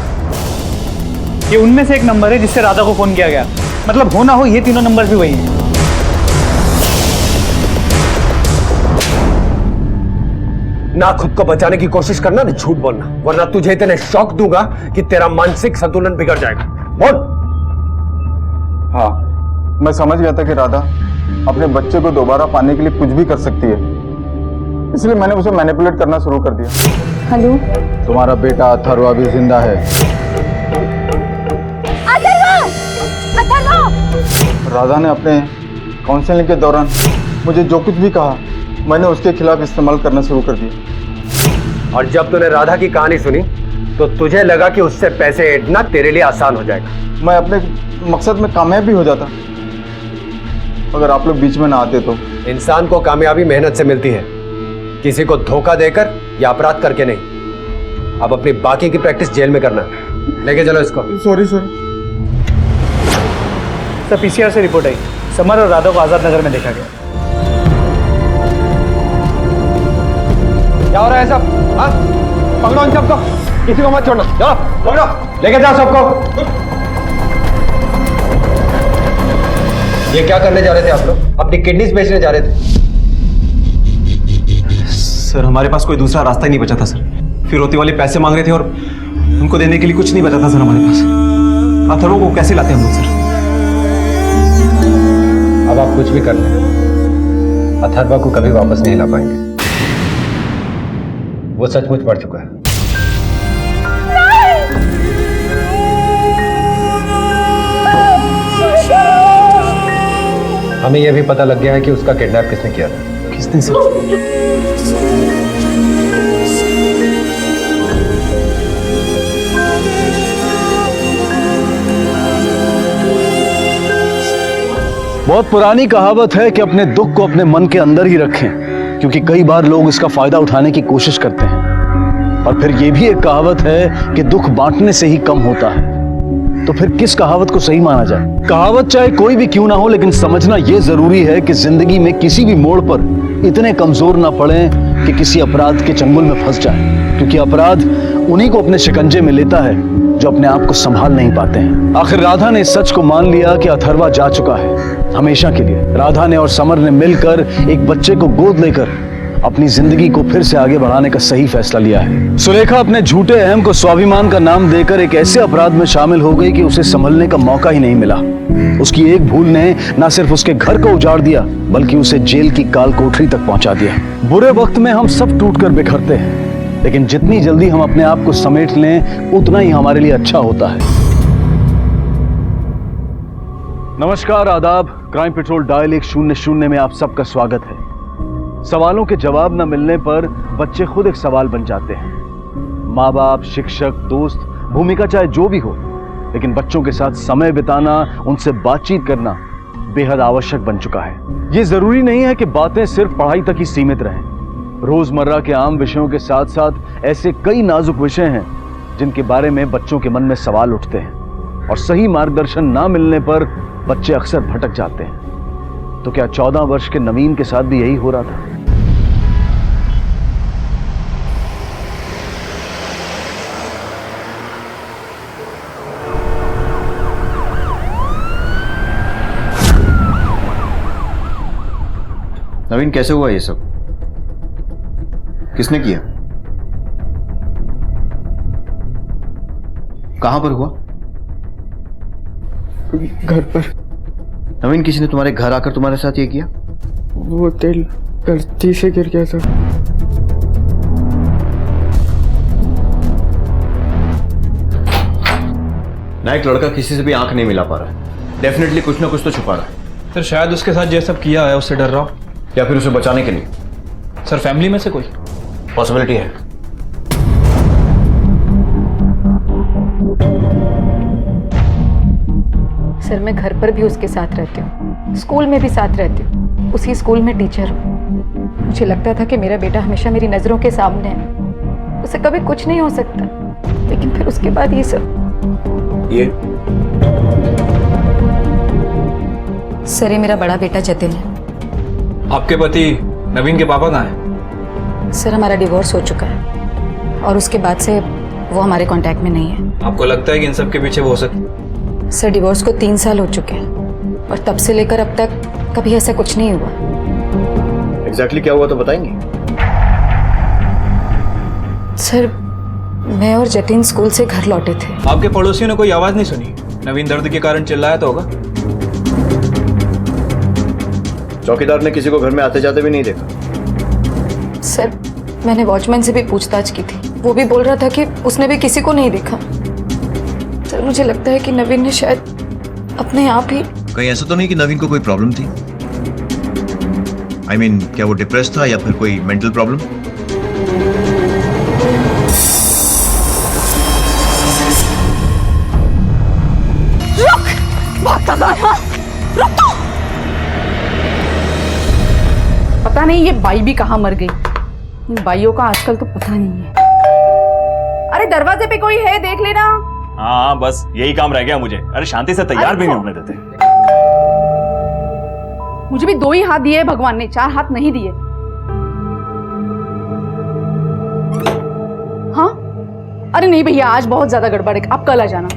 ये उनमें से एक नंबर है जिससे राधा को फोन किया गया। मतलब हो ना हो ये तीनों नंबर भी वही हैं। ना खुद को बचाने की कोशिश करना ना झूठ बोलना, वरना तुझे इतने शौक दूंगा कि तेरा मानसिक संतुलन बिगड़ जाएगा। बोल। हाँ, मैं समझ गया था कि राधा अपने बच्चे को दोबारा पाने के लिए कुछ भी कर सकती है, इसलिए मैंने उसे मैनिपुलेट करना शुरू कर दिया। हेलो, तुम्हारा बेटा अथर्व अभी जिंदा है। राधा ने अपने काउंसलिंग के दौरान मुझे जो कुछ भी कहा मैंने उसके खिलाफ इस्तेमाल करना शुरू कर दिया। और जब तूने राधा की कहानी सुनी तो तुझे लगा कि उससे पैसे ऐंठना तेरे लिए आसान हो जाएगा। मैं अपने मकसद में कामयाब भी हो जाता अगर आप लोग बीच में ना आते तो। इंसान को कामयाबी मेहनत से मिलती है, किसी को धोखा देकर या अपराध करके नहीं। अब अपनी बाकी की प्रैक्टिस जेल में करना। लेके चलो इसको। Sorry sir. सर, पीसीआर से रिपोर्ट आई, समर और राधा को आजाद नगर में देखा गया। क्या हो रहा है सब? हाँ, पकड़ो इन सबको, किसी को मत छोड़ना। चलो पकड़ो, लेके जाओ सबको। ये क्या करने जा रहे थे आप लोग? अपनी किडनीज बेचने जा रहे थे? सर, हमारे पास कोई दूसरा रास्ता ही नहीं बचा था सर। फिरौती वाले पैसे मांग रहे थे और उनको देने के लिए कुछ नहीं बचा था सर हमारे पास। अथर्व को कैसे लाते हम लोग सर? अब आप कुछ भी कर लें, अथर्वा को कभी वापस नहीं ला पाएंगे। वो सचमुच मर चुका है। हमें यह भी पता लग गया है कि उसका किडनैप किसने किया था। किसने सर? बहुत पुरानी कहावत है कि अपने दुख को अपने मन के अंदर ही रखें, क्योंकि कई बार लोग इसका फायदा उठाने की कोशिश करते हैं। और फिर यह भी एक कहावत है कि दुख बांटने से ही कम होता है। तो फिर किस कहावत को सही माना जाए? कहावत चाहे कोई भी क्यों ना हो, लेकिन समझना यह जरूरी है कि जिंदगी में किसी भी मोड़ पर इतने कमजोर ना पड़े कि किसी अपराध के चंगुल में फंस जाए, क्योंकि अपराध उन्हीं को अपने शिकंजे में लेता है जो अपने आप को संभाल नहीं पाते हैं। आखिर राधा ने इस सच को मान लिया कि अथर्वा जा चुका है हमेशा के लिए। राधा ने और समर ने मिलकर एक बच्चे को गोद लेकर अपनी जिंदगी को फिर से आगे बढ़ाने का सही फैसला लिया है। सुलेखा अपने झूठे अहम को स्वाभिमान का नाम देकर एक ऐसे अपराध में शामिल हो गई कि उसे संभलने का मौका ही नहीं मिला। उसकी एक भूल ने न सिर्फ उसके घर को उजाड़ दिया, बल्कि उसे जेल की काल कोठरी तक पहुंचा दिया। बुरे वक्त में हम सब टूटकर बिखरते हैं, लेकिन जितनी जल्दी हम अपने आप को समेट लें उतना ही हमारे लिए अच्छा होता है। नमस्कार, आदाब। क्राइम पेट्रोल डायल 100 में आप सबका स्वागत है। सवालों के जवाब न मिलने पर बच्चे खुद एक सवाल बन जाते हैं। माँ बाप, शिक्षक, दोस्त, भूमिका चाहे जो भी हो, लेकिन बच्चों के साथ समय बिताना, उनसे बातचीत करना बेहद आवश्यक बन चुका है। ये जरूरी नहीं है कि बातें सिर्फ पढ़ाई तक ही सीमित रहें। रोजमर्रा के आम विषयों के साथ साथ ऐसे कई नाजुक विषय हैं जिनके बारे में बच्चों के मन में सवाल उठते हैं, और सही मार्गदर्शन ना मिलने पर बच्चे अक्सर भटक जाते हैं। तो क्या 14 वर्ष के नवीन के साथ भी यही हो रहा था? नवीन, कैसे हुआ ये सब? किसने किया? कहां पर हुआ? घर पर। नवीन, किसी ने तुम्हारे घर आकर तुम्हारे साथ ये किया? वो तेल गलती से गिर गया था। ना एक लड़का किसी से भी आंख नहीं मिला पा रहा है। डेफिनेटली कुछ ना कुछ तो छुपा रहा है। सर, शायद उसके साथ ये सब किया है, उससे डर रहा हूं, या फिर उसे बचाने के लिए। सर, फैमिली में से कोई पॉसिबिलिटी है। सर, मैं घर पर भी उसके साथ रहती हूँ, स्कूल में भी साथ रहती हूँ, उसी स्कूल में टीचर हूँ। मुझे लगता था कि मेरा बेटा हमेशा मेरी नजरों के सामने है, उसे कभी कुछ नहीं हो सकता, लेकिन फिर उसके बाद ये सब। ये सर, ये मेरा बड़ा बेटा जतिन है। आपके पति नवीन के पापा कहाँ हैं? सर, हमारा डिवोर्स हो चुका है और उसके बाद से वो हमारे कांटेक्ट में नहीं है। आपको लगता है कि इन सब के पीछे वो हो सकता? सर, डिवोर्स को 3 साल हो चुके हैं और तब से लेकर अब तक कभी ऐसा कुछ नहीं हुआ। एग्जैक्टली क्या हुआ तो बताएंगे? सर, मैं और जतिन स्कूल से घर लौटे थे। आपके पड़ोसियों ने कोई आवाज नहीं सुनी? नवीन दर्द के कारण चिल्लाया तो होगा। चौकीदार ने किसी को घर में आते जाते भी नहीं देखा? सर, मैंने वॉचमैन से भी पूछताछ की थी, वो भी बोल रहा था कि उसने भी किसी को नहीं देखा। सर, मुझे लगता है कि नवीन ने शायद अपने आप ही। कहीं ऐसा तो नहीं कि नवीन को कोई प्रॉब्लम थी? I mean, क्या वो डिप्रेस था या फिर कोई मेंटल प्रॉब्लम? रुक! भागता जा यहाँ! रुक तो! पता नहीं ये बाई भी कहाँ मर गई। इन बाइयों का आजकल तो पता नहीं है। अरे दरवाजे पे कोई है, देख लेना। हाँ, बस यही काम रह गया मुझे। अरे शांति से तैयार भी नहीं होने देते। मुझे भी 2 ही हाथ दिए भगवान ने, 4 हाथ नहीं दिए। हाँ? अरे नहीं भैया, आज बहुत ज्यादा गड़बड़ है, आप कल आ जाना।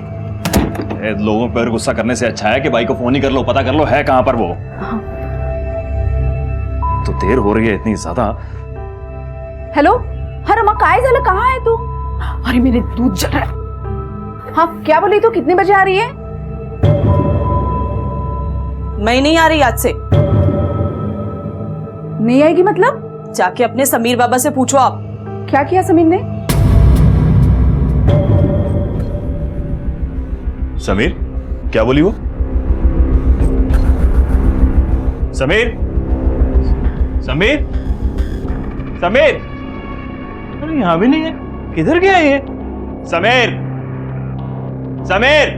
लोगों पर गुस्सा करने से अच्छा है कि भाई को फोन ही कर लो, पता कर लो है कहां पर वो। हाँ। तो देर हो रही है इतनी ज्यादा। हेलो, हाँ रमा, काय झालं, कहाँ है तू? अरे मेरे दूध जल रहा है। हाँ, क्या बोली तू, कितने बजे आ रही है? मैं नहीं आ रही आज से। नहीं आएगी मतलब? जाके अपने समीर बाबा से पूछो आप। क्या किया समीर ने? समीर? क्या बोली वो? समीर? समीर? समीर? अरे यहां भी नहीं है, किधर गया ये? समीर? समीर?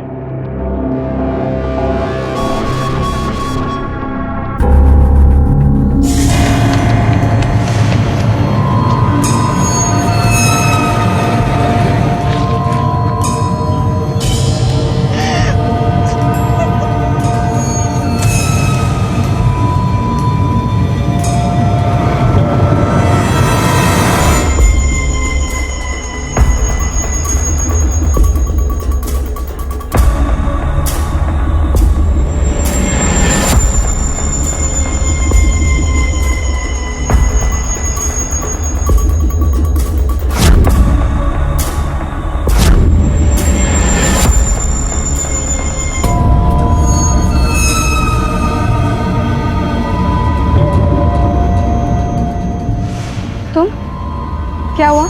क्या हुआ?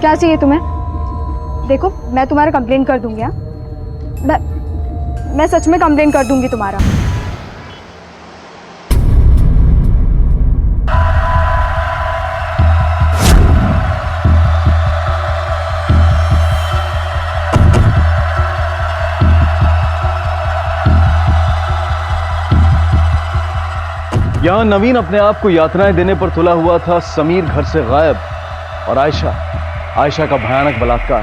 क्या चाहिए तुम्हें? देखो, मैं तुम्हारा कंप्लेंट कर दूंगी। मैं सच में कंप्लेंट कर दूंगी तुम्हारा। यहां नवीन अपने आप को यातनाएं देने पर तुला हुआ था। समीर घर से गायब और आयशा का भयानक बलात्कार।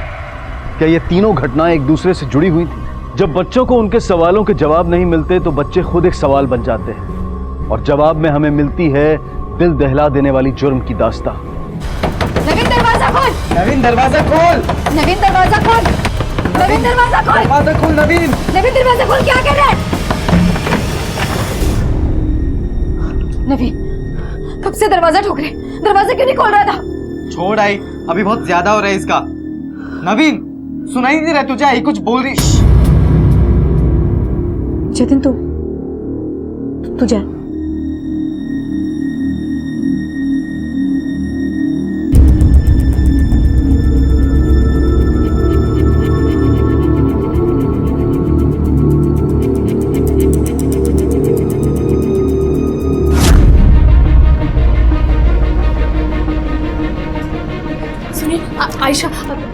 क्या ये तीनों घटनाएं एक दूसरे से जुड़ी हुई थी? जब बच्चों को उनके सवालों के जवाब नहीं मिलते तो बच्चे खुद एक सवाल बन जाते हैं और जवाब में हमें मिलती है दिल दहला देने वाली जुर्म की दास्तां। नवीन, दरवाजा खोल! नवीन, दरवाजा खोल! नवीन, दरवाजा खोल! नवीन, दरवाजा खोल! दरवाजा खोल नवीन! नवीन, दरवाजा खोल! क्या कर रहा है नवीन? कब से दरवाजा ठोक रहे? दरवाजा क्यों नहीं खोल रहा था? छोड़ आई, अभी बहुत ज्यादा हो रहा है इसका। नवीन, सुनाई नहीं रहा तुझे? आई कुछ बोल रही। जतिन, तू जा।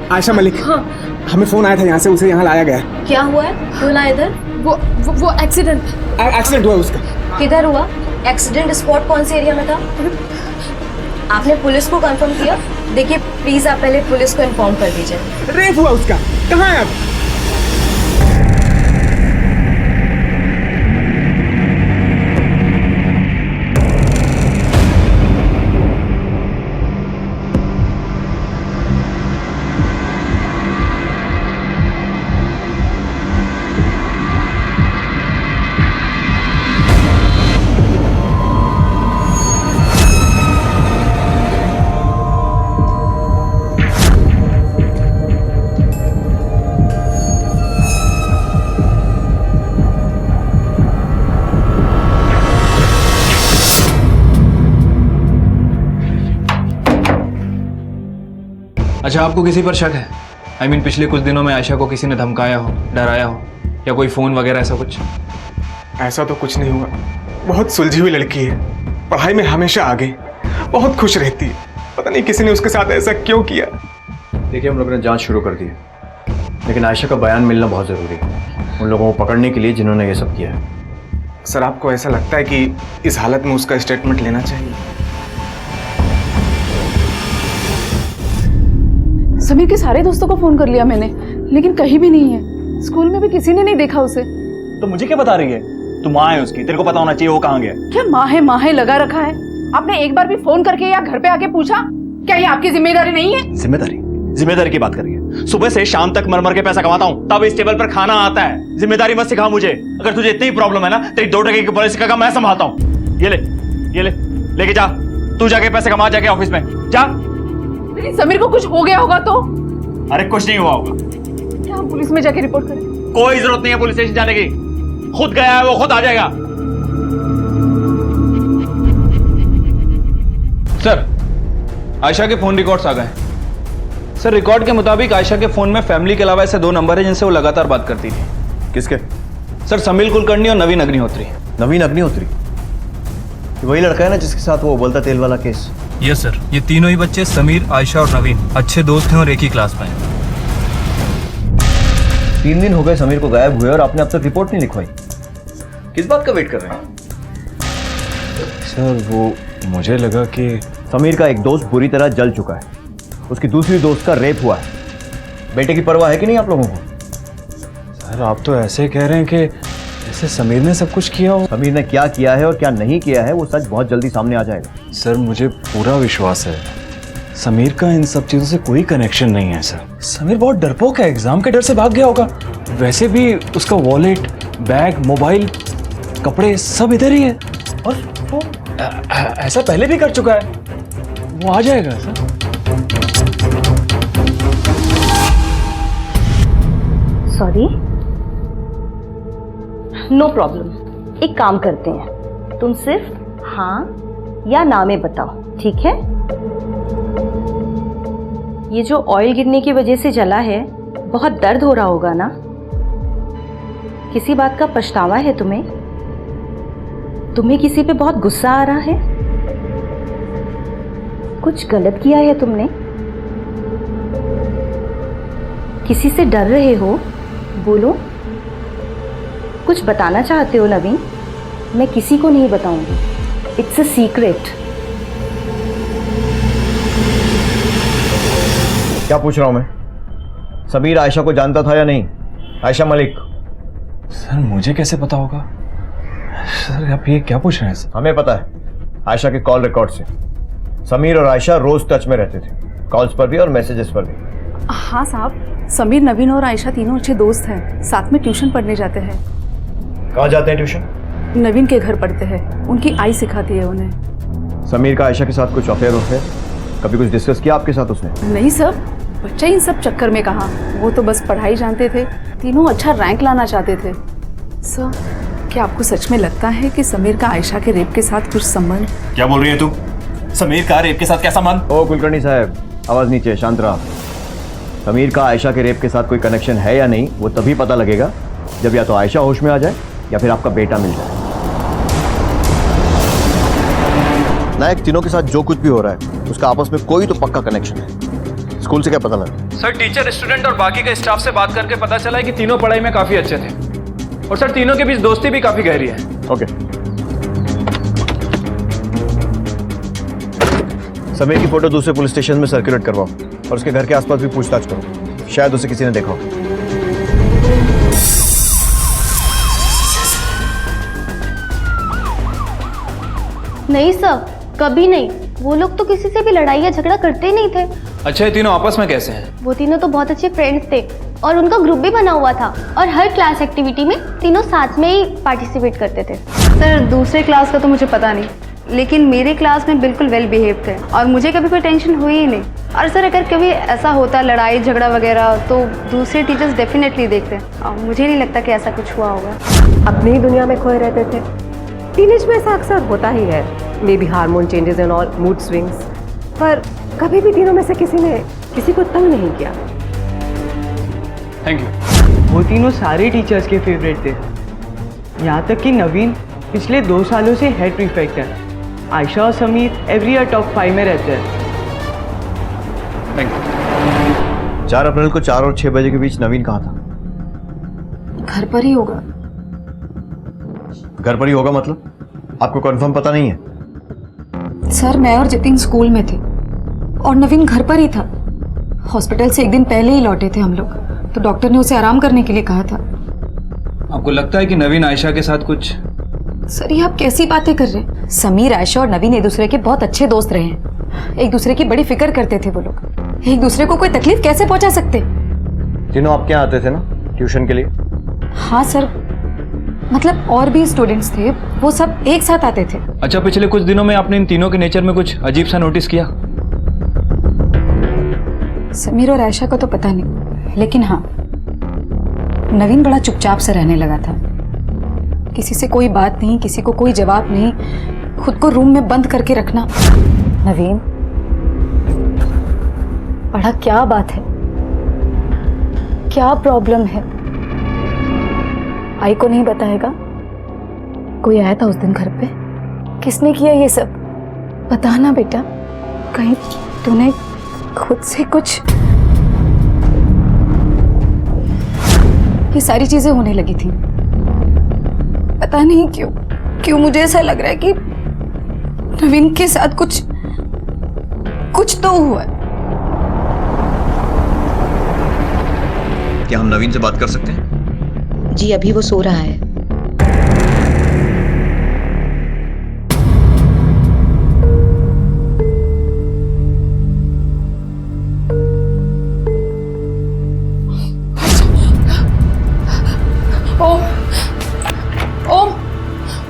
आयशा मलिक। हाँ। हमें फोन आया था यहाँ से, उसे यहाँ लाया गया। क्या हुआ है? क्यों लाया इधर? वो एक्सीडेंट हुआ उसका। किधर हुआ? एक्सीडेंट स्पॉट कौन से एरिया में था? आपने पुलिस को कंफर्म किया? देखिए प्लीज आप पहले पुलिस को इन्फॉर्म कर दीजिए। रेप हुआ उसका, कहाँ है अब? अच्छा, आपको किसी पर शक है? I mean, पिछले कुछ दिनों में आयशा को किसी ने धमकाया हो, डराया हो, या कोई फोन वगैरह ऐसा कुछ? ऐसा तो कुछ नहीं हुआ। बहुत सुलझी हुई लड़की है, पढ़ाई में हमेशा आगे, बहुत खुश रहती है। पता नहीं किसी ने उसके साथ ऐसा क्यों किया। देखिए, हम लोगों ने जांच शुरू कर दी है, लेकिन आयशा का बयान मिलना बहुत ज़रूरी है उन लोगों को पकड़ने के लिए जिन्होंने ये सब किया है। सर, आपको ऐसा लगता है कि इस हालत में उसका स्टेटमेंट लेना चाहिए? समीर के सारे दोस्तों को फोन कर लिया मैंने, लेकिन कहीं भी नहीं है। स्कूल में भी किसी ने नहीं देखा उसे। तो मुझे क्या बता रही है? तू माँ है उसकी, तेरे को पता होना चाहिए वो कहाँ गया। क्या माँ है लगा रखा है? आपने एक बार भी फोन करके या घर पे आके पूछा? क्या ये आपकी जिम्मेदारी नहीं है? जिम्मेदारी की बात कर रही है। सुबह से शाम तक मर मर के पैसा कमाता हूँ, तब इस टेबल पर खाना आता है। जिम्मेदारी मत सिखा मुझे। अगर तुझे इतनी प्रॉब्लम है ना, तेरी 2 टके की पॉलिसी का काम मैं संभालता हूँ। ये ले लेके जा, तू जाके पैसे कमा, जाके ऑफिस में जा। समीर को कुछ हो गया होगा तो? अरे कुछ नहीं हुआ होगा। क्या हम पुलिस में जाके रिपोर्ट करें? कोई जरूरत नहीं है पुलिस स्टेशन जाने की। खुद गया है वो, खुद आ जाएगा। सर, आयशा के फोन रिकॉर्ड्स आ गए। सर, रिकॉर्ड के मुताबिक आयशा के फोन में फैमिली के अलावा ऐसे 2 नंबर है जिनसे वो लगातार बात करती थी। किसके? सर, समीर कुलकर्णी और नवीन अग्निहोत्री। नवीन अग्निहोत्री? वही लड़का है ना जिसके साथ वो उबलता तेल वाला केस? यस सर, ये तीनों ही बच्चे समीर, आयशा और नवीन अच्छे दोस्त हैं और एक ही क्लास में हैं। 3 दिन हो गए समीर को गायब हुए और आपने अब तक रिपोर्ट नहीं लिखवाई। किस बात का वेट कर रहे हैं? सर, वो मुझे लगा कि समीर का एक दोस्त बुरी तरह जल चुका है, उसकी दूसरी दोस्त का रेप हुआ है। बेटे की परवाह है कि नहीं आप लोगों को? सर, आप तो ऐसे कह रहे हैं कि जैसे समीर ने सब कुछ किया हो। समीर ने क्या किया है और क्या नहीं किया है वो सच बहुत जल्दी सामने आ जाएगा। सर, मुझे पूरा विश्वास है समीर का इन सब चीजों से कोई कनेक्शन नहीं है। सर, समीर बहुत डरपोक है, एग्जाम के डर से भाग गया होगा। वैसे भी उसका वॉलेट, बैग, मोबाइल, कपड़े सब इधर ही है और वो ऐसा पहले भी कर चुका है। वो आ जाएगा सर। Sorry, no problem. एक काम करते हैं, तुम सिर्फ हाँ या ना में बताओ, ठीक है? ये जो ऑयल गिरने की वजह से जला है, बहुत दर्द हो रहा होगा ना? किसी बात का पछतावा है तुम्हें? तुम्हें किसी पे बहुत गुस्सा आ रहा है? कुछ गलत किया है तुमने? किसी से डर रहे हो? बोलो। कुछ बताना चाहते हो नवीन? मैं किसी को नहीं बताऊंगी, इट्स अ सीक्रेट। क्या पूछ रहा हूं मैं? समीर आयशा को जानता था या नहीं? आयशा मलिक। सर, मुझे कैसे पता होगा? सर, आप ये क्या पूछ रहे हैं? हमें पता है आयशा के कॉल रिकॉर्ड से। समीर और आयशा रोज टच में रहते थे, कॉल्स पर भी और मैसेजेस पर भी। हाँ साहब, समीर, नवीन और आयशा तीनों अच्छे दोस्त हैं, साथ में ट्यूशन पढ़ने जाते हैं। कहाँ जाते हैं ट्यूशन? नवीन के घर पढ़ते हैं, उनकी आई सिखाती है उन्हें। समीर का आयशा के साथ कुछ अफेयर होते? कभी कुछ डिस्कस किया आपके साथ उसने? नहीं सर, बच्चा इन सब चक्कर में कहाँ, वो तो बस पढ़ाई जानते थे, तीनों अच्छा रैंक लाना चाहते थे। सर, क्या आपको सच में लगता है कि समीर का आयशा के रेप के साथ कुछ संबंध? क्या बोल रही है तू? समीर का रेप के साथ क्या संबंध? ओ कुलकर्णी साहब, आवाज नीचे, शांत रहा। समीर का आयशा के रेप के साथ कोई कनेक्शन है या नहीं वो तभी पता लगेगा जब या तो आयशा होश में आ जाए या फिर आपका बेटा मिल जाए। नायक, तीनों के साथ जो कुछ भी हो रहा है उसका आपस में कोई तो पक्का कनेक्शन है। स्कूल से क्या पता लगा? सर, टीचर, स्टूडेंट और बाकी के स्टाफ से बात करके पता चला है कि तीनों पढ़ाई में काफी अच्छे थे और सर तीनों के बीच दोस्ती भी काफी गहरी है। ओके। समीर की फोटो दूसरे पुलिस स्टेशन में सर्कुलेट करवाओ और उसके घर के आसपास भी पूछताछ करो, शायद उसे किसी ने देखा हो। नहीं सर, कभी नहीं। वो लोग तो किसी से भी लड़ाई या झगड़ा करते ही नहीं थे। अच्छा, ये तीनों आपस में कैसे हैं? वो तीनों तो बहुत अच्छे फ्रेंड्स थे और उनका ग्रुप भी बना हुआ था और हर क्लास एक्टिविटी में तीनों साथ में ही पार्टिसिपेट करते थे। सर दूसरे क्लास का तो मुझे पता नहीं, लेकिन मेरे क्लास में बिल्कुल वेल बिहेव थे और मुझे कभी कोई टेंशन हुई ही नहीं। और सर अगर कभी ऐसा होता लड़ाई झगड़ा वगैरह तो दूसरे टीचर्स डेफिनेटली देखते और मुझे नहीं लगता कि ऐसा कुछ हुआ होगा। अपनी ही दुनिया में खोए रहते थे। टीनेज में ऐसा अक्सर होता ही है, may be hormone changes and all, mood swings, पर कभी भी तीनों में से किसी ने किसी को तंग नहीं किया। Thank you. वो तीनों सारे टीचर्स के फेवरेट थे, यहाँ तक कि नवीन पिछले 2 सालों से हेड प्रीफेक्ट है। आयशा और समीर एवरी ईयर टॉप 5 में रहते हैं। Thank you. 4 अप्रैल को 4 और 6 बजे के बीच नवीन कहाँ था? घर पर ही होगा। घर पर ही होगा मतलब? आपको कंफर्म पता नहीं है? सर मैं और जतिन स्कूल में थे और नवीन घर पर ही था। हॉस्पिटल से 1 दिन पहले ही लौटे थे हम लोग, तो डॉक्टर ने उसे आराम करने के लिए कहा था। आपको लगता है कि नवीन आयशा के साथ कुछ? सर ये आप कैसी बातें कर रहे हैं? समीर, आयशा और नवीन एक दूसरे के बहुत अच्छे दोस्त रहे हैं। एक दूसरे की बड़ी फिक्र करते थे वो लोग। एक दूसरे को कोई तकलीफ कैसे पहुंचा सकते? तीनों आपके यहाँ आते थे ना ट्यूशन के लिए? हाँ सर, मतलब और भी स्टूडेंट्स थे, वो सब एक साथ आते थे। अच्छा, पिछले कुछ दिनों में आपने इन तीनों के नेचर में कुछ अजीब सा नोटिस किया? समीर और आयशा को तो पता नहीं, लेकिन हाँ नवीन बड़ा चुपचाप सा रहने लगा था। किसी से कोई बात नहीं, किसी को कोई जवाब नहीं, खुद को रूम में बंद करके रखना। नवीन, बड़ा क्या बात है? क्या प्रॉब्लम है? आई को नहीं बताएगा? कोई आया था उस दिन घर पे? किसने किया ये सब? बताना बेटा, कहीं तूने खुद से कुछ? ये सारी चीजें होने लगी थी। पता नहीं क्यों मुझे ऐसा लग रहा है कि नवीन के साथ कुछ तो हुआ है। क्या हम नवीन से बात कर सकते हैं? जी अभी वो सो रहा है।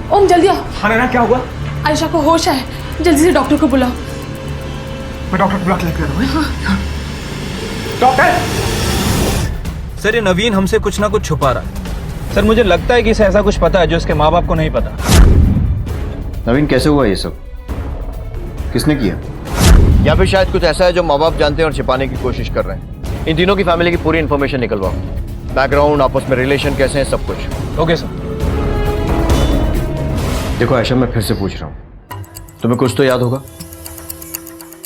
ओम जल्दी आओ। हाँ नैना, क्या हुआ? आयशा को होश है, जल्दी से डॉक्टर को बुलाओ। मैं डॉक्टर को बुला के लेकर आ रहा हूँ। डॉक्टर! सर ये नवीन हमसे कुछ ना कुछ छुपा रहा है। सर मुझे लगता है कि इसे ऐसा कुछ पता है जो इसके माँ बाप को नहीं पता। नवीन कैसे हुआ ये सब? किसने किया? या फिर शायद कुछ ऐसा है जो माँ बाप जानते हैं और छिपाने की कोशिश कर रहे हैं। इन तीनों की फैमिली की पूरी इन्फॉर्मेशन निकलवाओ, बैकग्राउंड, आपस में रिलेशन कैसे हैं, सब कुछ। Okay sir. देखो आयशा, मैं फिर से पूछ रहा हूँ, तुम्हें कुछ तो याद होगा?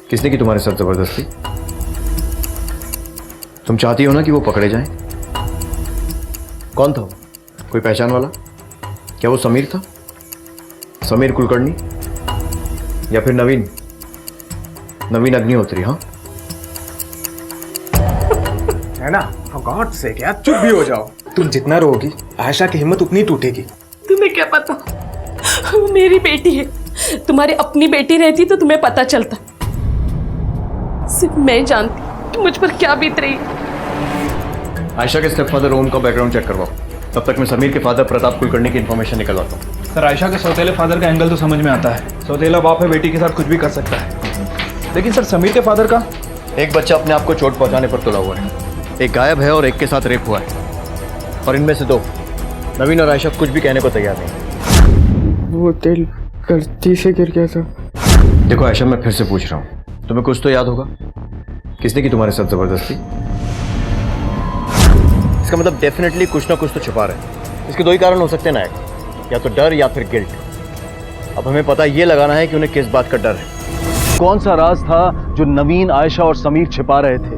किसने की तुम्हारे साथ जबरदस्ती? तुम चाहती हो ना कि वो पकड़े जाएं? कौन था वो? कोई पहचान वाला? क्या वो समीर था? समीर कुलकर्णी या फिर नवीन अग्निहोत्री? हाँ है ना, गॉड से क्या, चुप भी हो जाओ। तुम जितना रोगी आयशा की हिम्मत उतनी टूटेगी। तुम्हें क्या पता, वो मेरी बेटी है। तुम्हारी अपनी बेटी रहती तो तुम्हें पता चलता। सिर्फ मैं जानती कि मुझ पर क्या बीत रही है। आयशा के स्टेपफादर ओम का बैकग्राउंड चेक करवाओ, तब तक मैं समीर के फादर प्रताप कुलकर्णी की इन्फॉर्मेशन निकलवाता हूँ। सर आयशा के सौतेले फादर का एंगल तो समझ में आता है। सौतेला बाप है, बेटी के साथ कुछ भी कर सकता है। लेकिन सर समीर के फादर का? एक बच्चा अपने आप को चोट पहुंचाने पर तुला हुआ है, एक गायब है और एक के साथ रेप हुआ है, और इनमें से 2 नवीन और आयशा कुछ भी कहने को तैयार नहीं। वो दिल गलती से गिर गया था। देखो आयशा, मैं फिर से पूछ रहा हूँ, तुम्हें कुछ तो याद होगा? किसने की तुम्हारे साथ जबरदस्ती? इसका मतलब डेफिनेटली कुछ ना कुछ तो छुपा रहे हैं। इसके 2 ही कारण हो सकते हैं नायक, या तो डर या फिर गिल्ट। अब हमें पता ये लगाना है कि उन्हें किस बात का डर है। कौन सा राज था जो नवीन, आयशा और समीर छिपा रहे थे?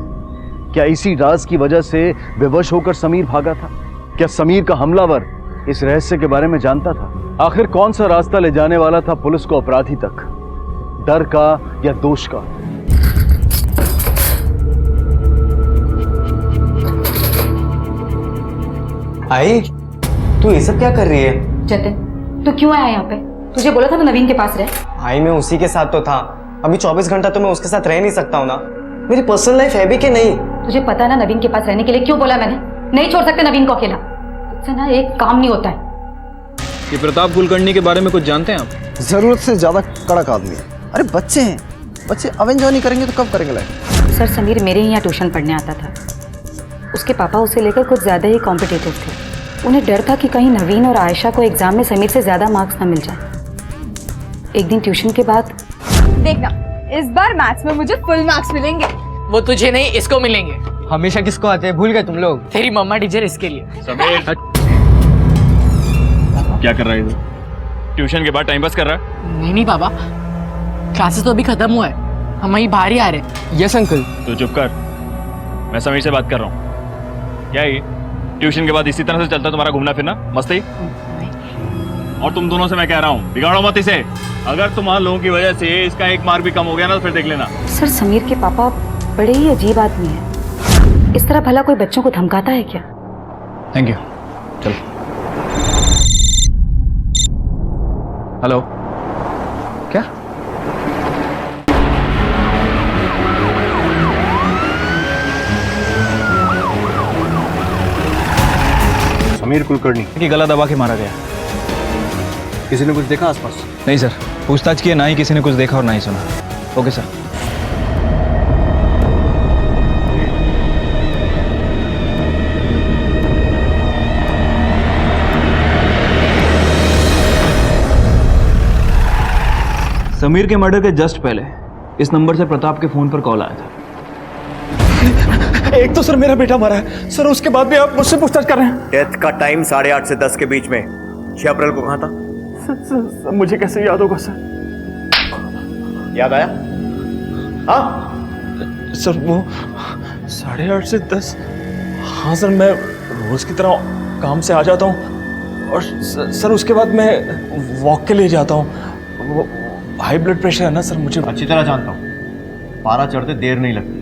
क्या इसी राज की वजह से विवश होकर समीर भागा था? क्या समीर का हमलावर इस रहस्य के बारे में जानता था? आखिर कौन सा रास्ता ले जाने वाला था पुलिस को अपराधी तक? डर का या दोष का? आई, तू ये सब क्या कर रही है? जतिन, तू क्यों आया यहाँ पे? तुझे बोला था ना नवीन के पास रह। आई, मैं उसी के साथ तो था। अभी 24 घंटा तो मैं उसके साथ रह नहीं सकता हूँ ना। मेरी पर्सनल लाइफ है भी कि नहीं? तुझे पता है ना नवीन के पास रहने के लिए क्यों बोला मैंने? नहीं छोड़ सकते नवीन को अकेला। तुझसे ना एक काम नहीं होता है। ये प्रताप कुलकर्णी के बारे में कुछ जानते हैं आप? जरूरत से ज्यादा कड़क आदमी है। अरे बच्चे हैं, बच्चे अब एंजॉय नहीं करेंगे तो कब करेंगे लाइफ? सर, समीर मेरे ही यहाँ ट्यूशन पढ़ने आता था। उसके पापा उसे लेकर कुछ ज़्यादा ही कॉम्पिटिटिव थे। उन्हें डर था कि कहीं नवीन और आयशा को एग्जाम में समीर से ज़्यादा मार्क्स ना मिल जाए। एक दिन ट्यूशन के बाद देखना, इस बार मैथ्स में मुझे फुल मार्क्स मिलेंगे। वो तुझे नहीं, इसको मिलेंगे। हमेशा किसको आते हैं, भूल गए तुम लोग? तेरी मम्मा टीचर इसके लिए। समीर, क्या कर रहा है? ट्यूशन के बाद टाइम पास कर रहा है? नहीं पापा, क्लासेस तो अभी खत्म हुआ है, हम वहीं बाहर ही आ रहे हैं। Yes uncle. तो चुप कर, मैं समीर से बात कर रहा हूँ। क्या ये ट्यूशन के बाद इसी तरह से चलता तुम्हारा घूमना फिरना, मस्ती? और तुम दोनों से मैं कह रहा हूँ, बिगाड़ो मत इसे। अगर तुम्हारे लोगों की वजह से इसका एक मार्क भी कम हो गया ना तो फिर देख लेना। सर, समीर के पापा बड़े ही अजीब आदमी हैं। इस तरह भला कोई बच्चों को धमकाता है क्या? Thank you. चल। हेलो, क्या? समीर कुलकर्णी की गला दबा के मारा गया। किसी ने कुछ देखा आसपास? नहीं सर, पूछताछ किए, ना ही किसी ने कुछ देखा और ना ही सुना। Okay sir. समीर के मर्डर के जस्ट पहले इस नंबर से प्रताप के फोन पर कॉल आया था। एक तो सर मेरा बेटा मरा है सर, उसके बाद भी आप मुझसे पूछताछ कर रहे हैं? डेथ का टाइम 8:30 से 10 के बीच में 6 अप्रैल को कहाँ था? सर, मुझे कैसे याद होगा सर? याद आया? हाँ सर, वो 8:30 से 10। हाँ सर, मैं रोज की तरह काम से आ जाता हूँ और सर उसके बाद मैं वॉक के लिए जाता हूँ। हाई ब्लड प्रेशर है ना सर मुझे। अच्छी तरह जानता हूँ, पारा चढ़ते देर नहीं लगती।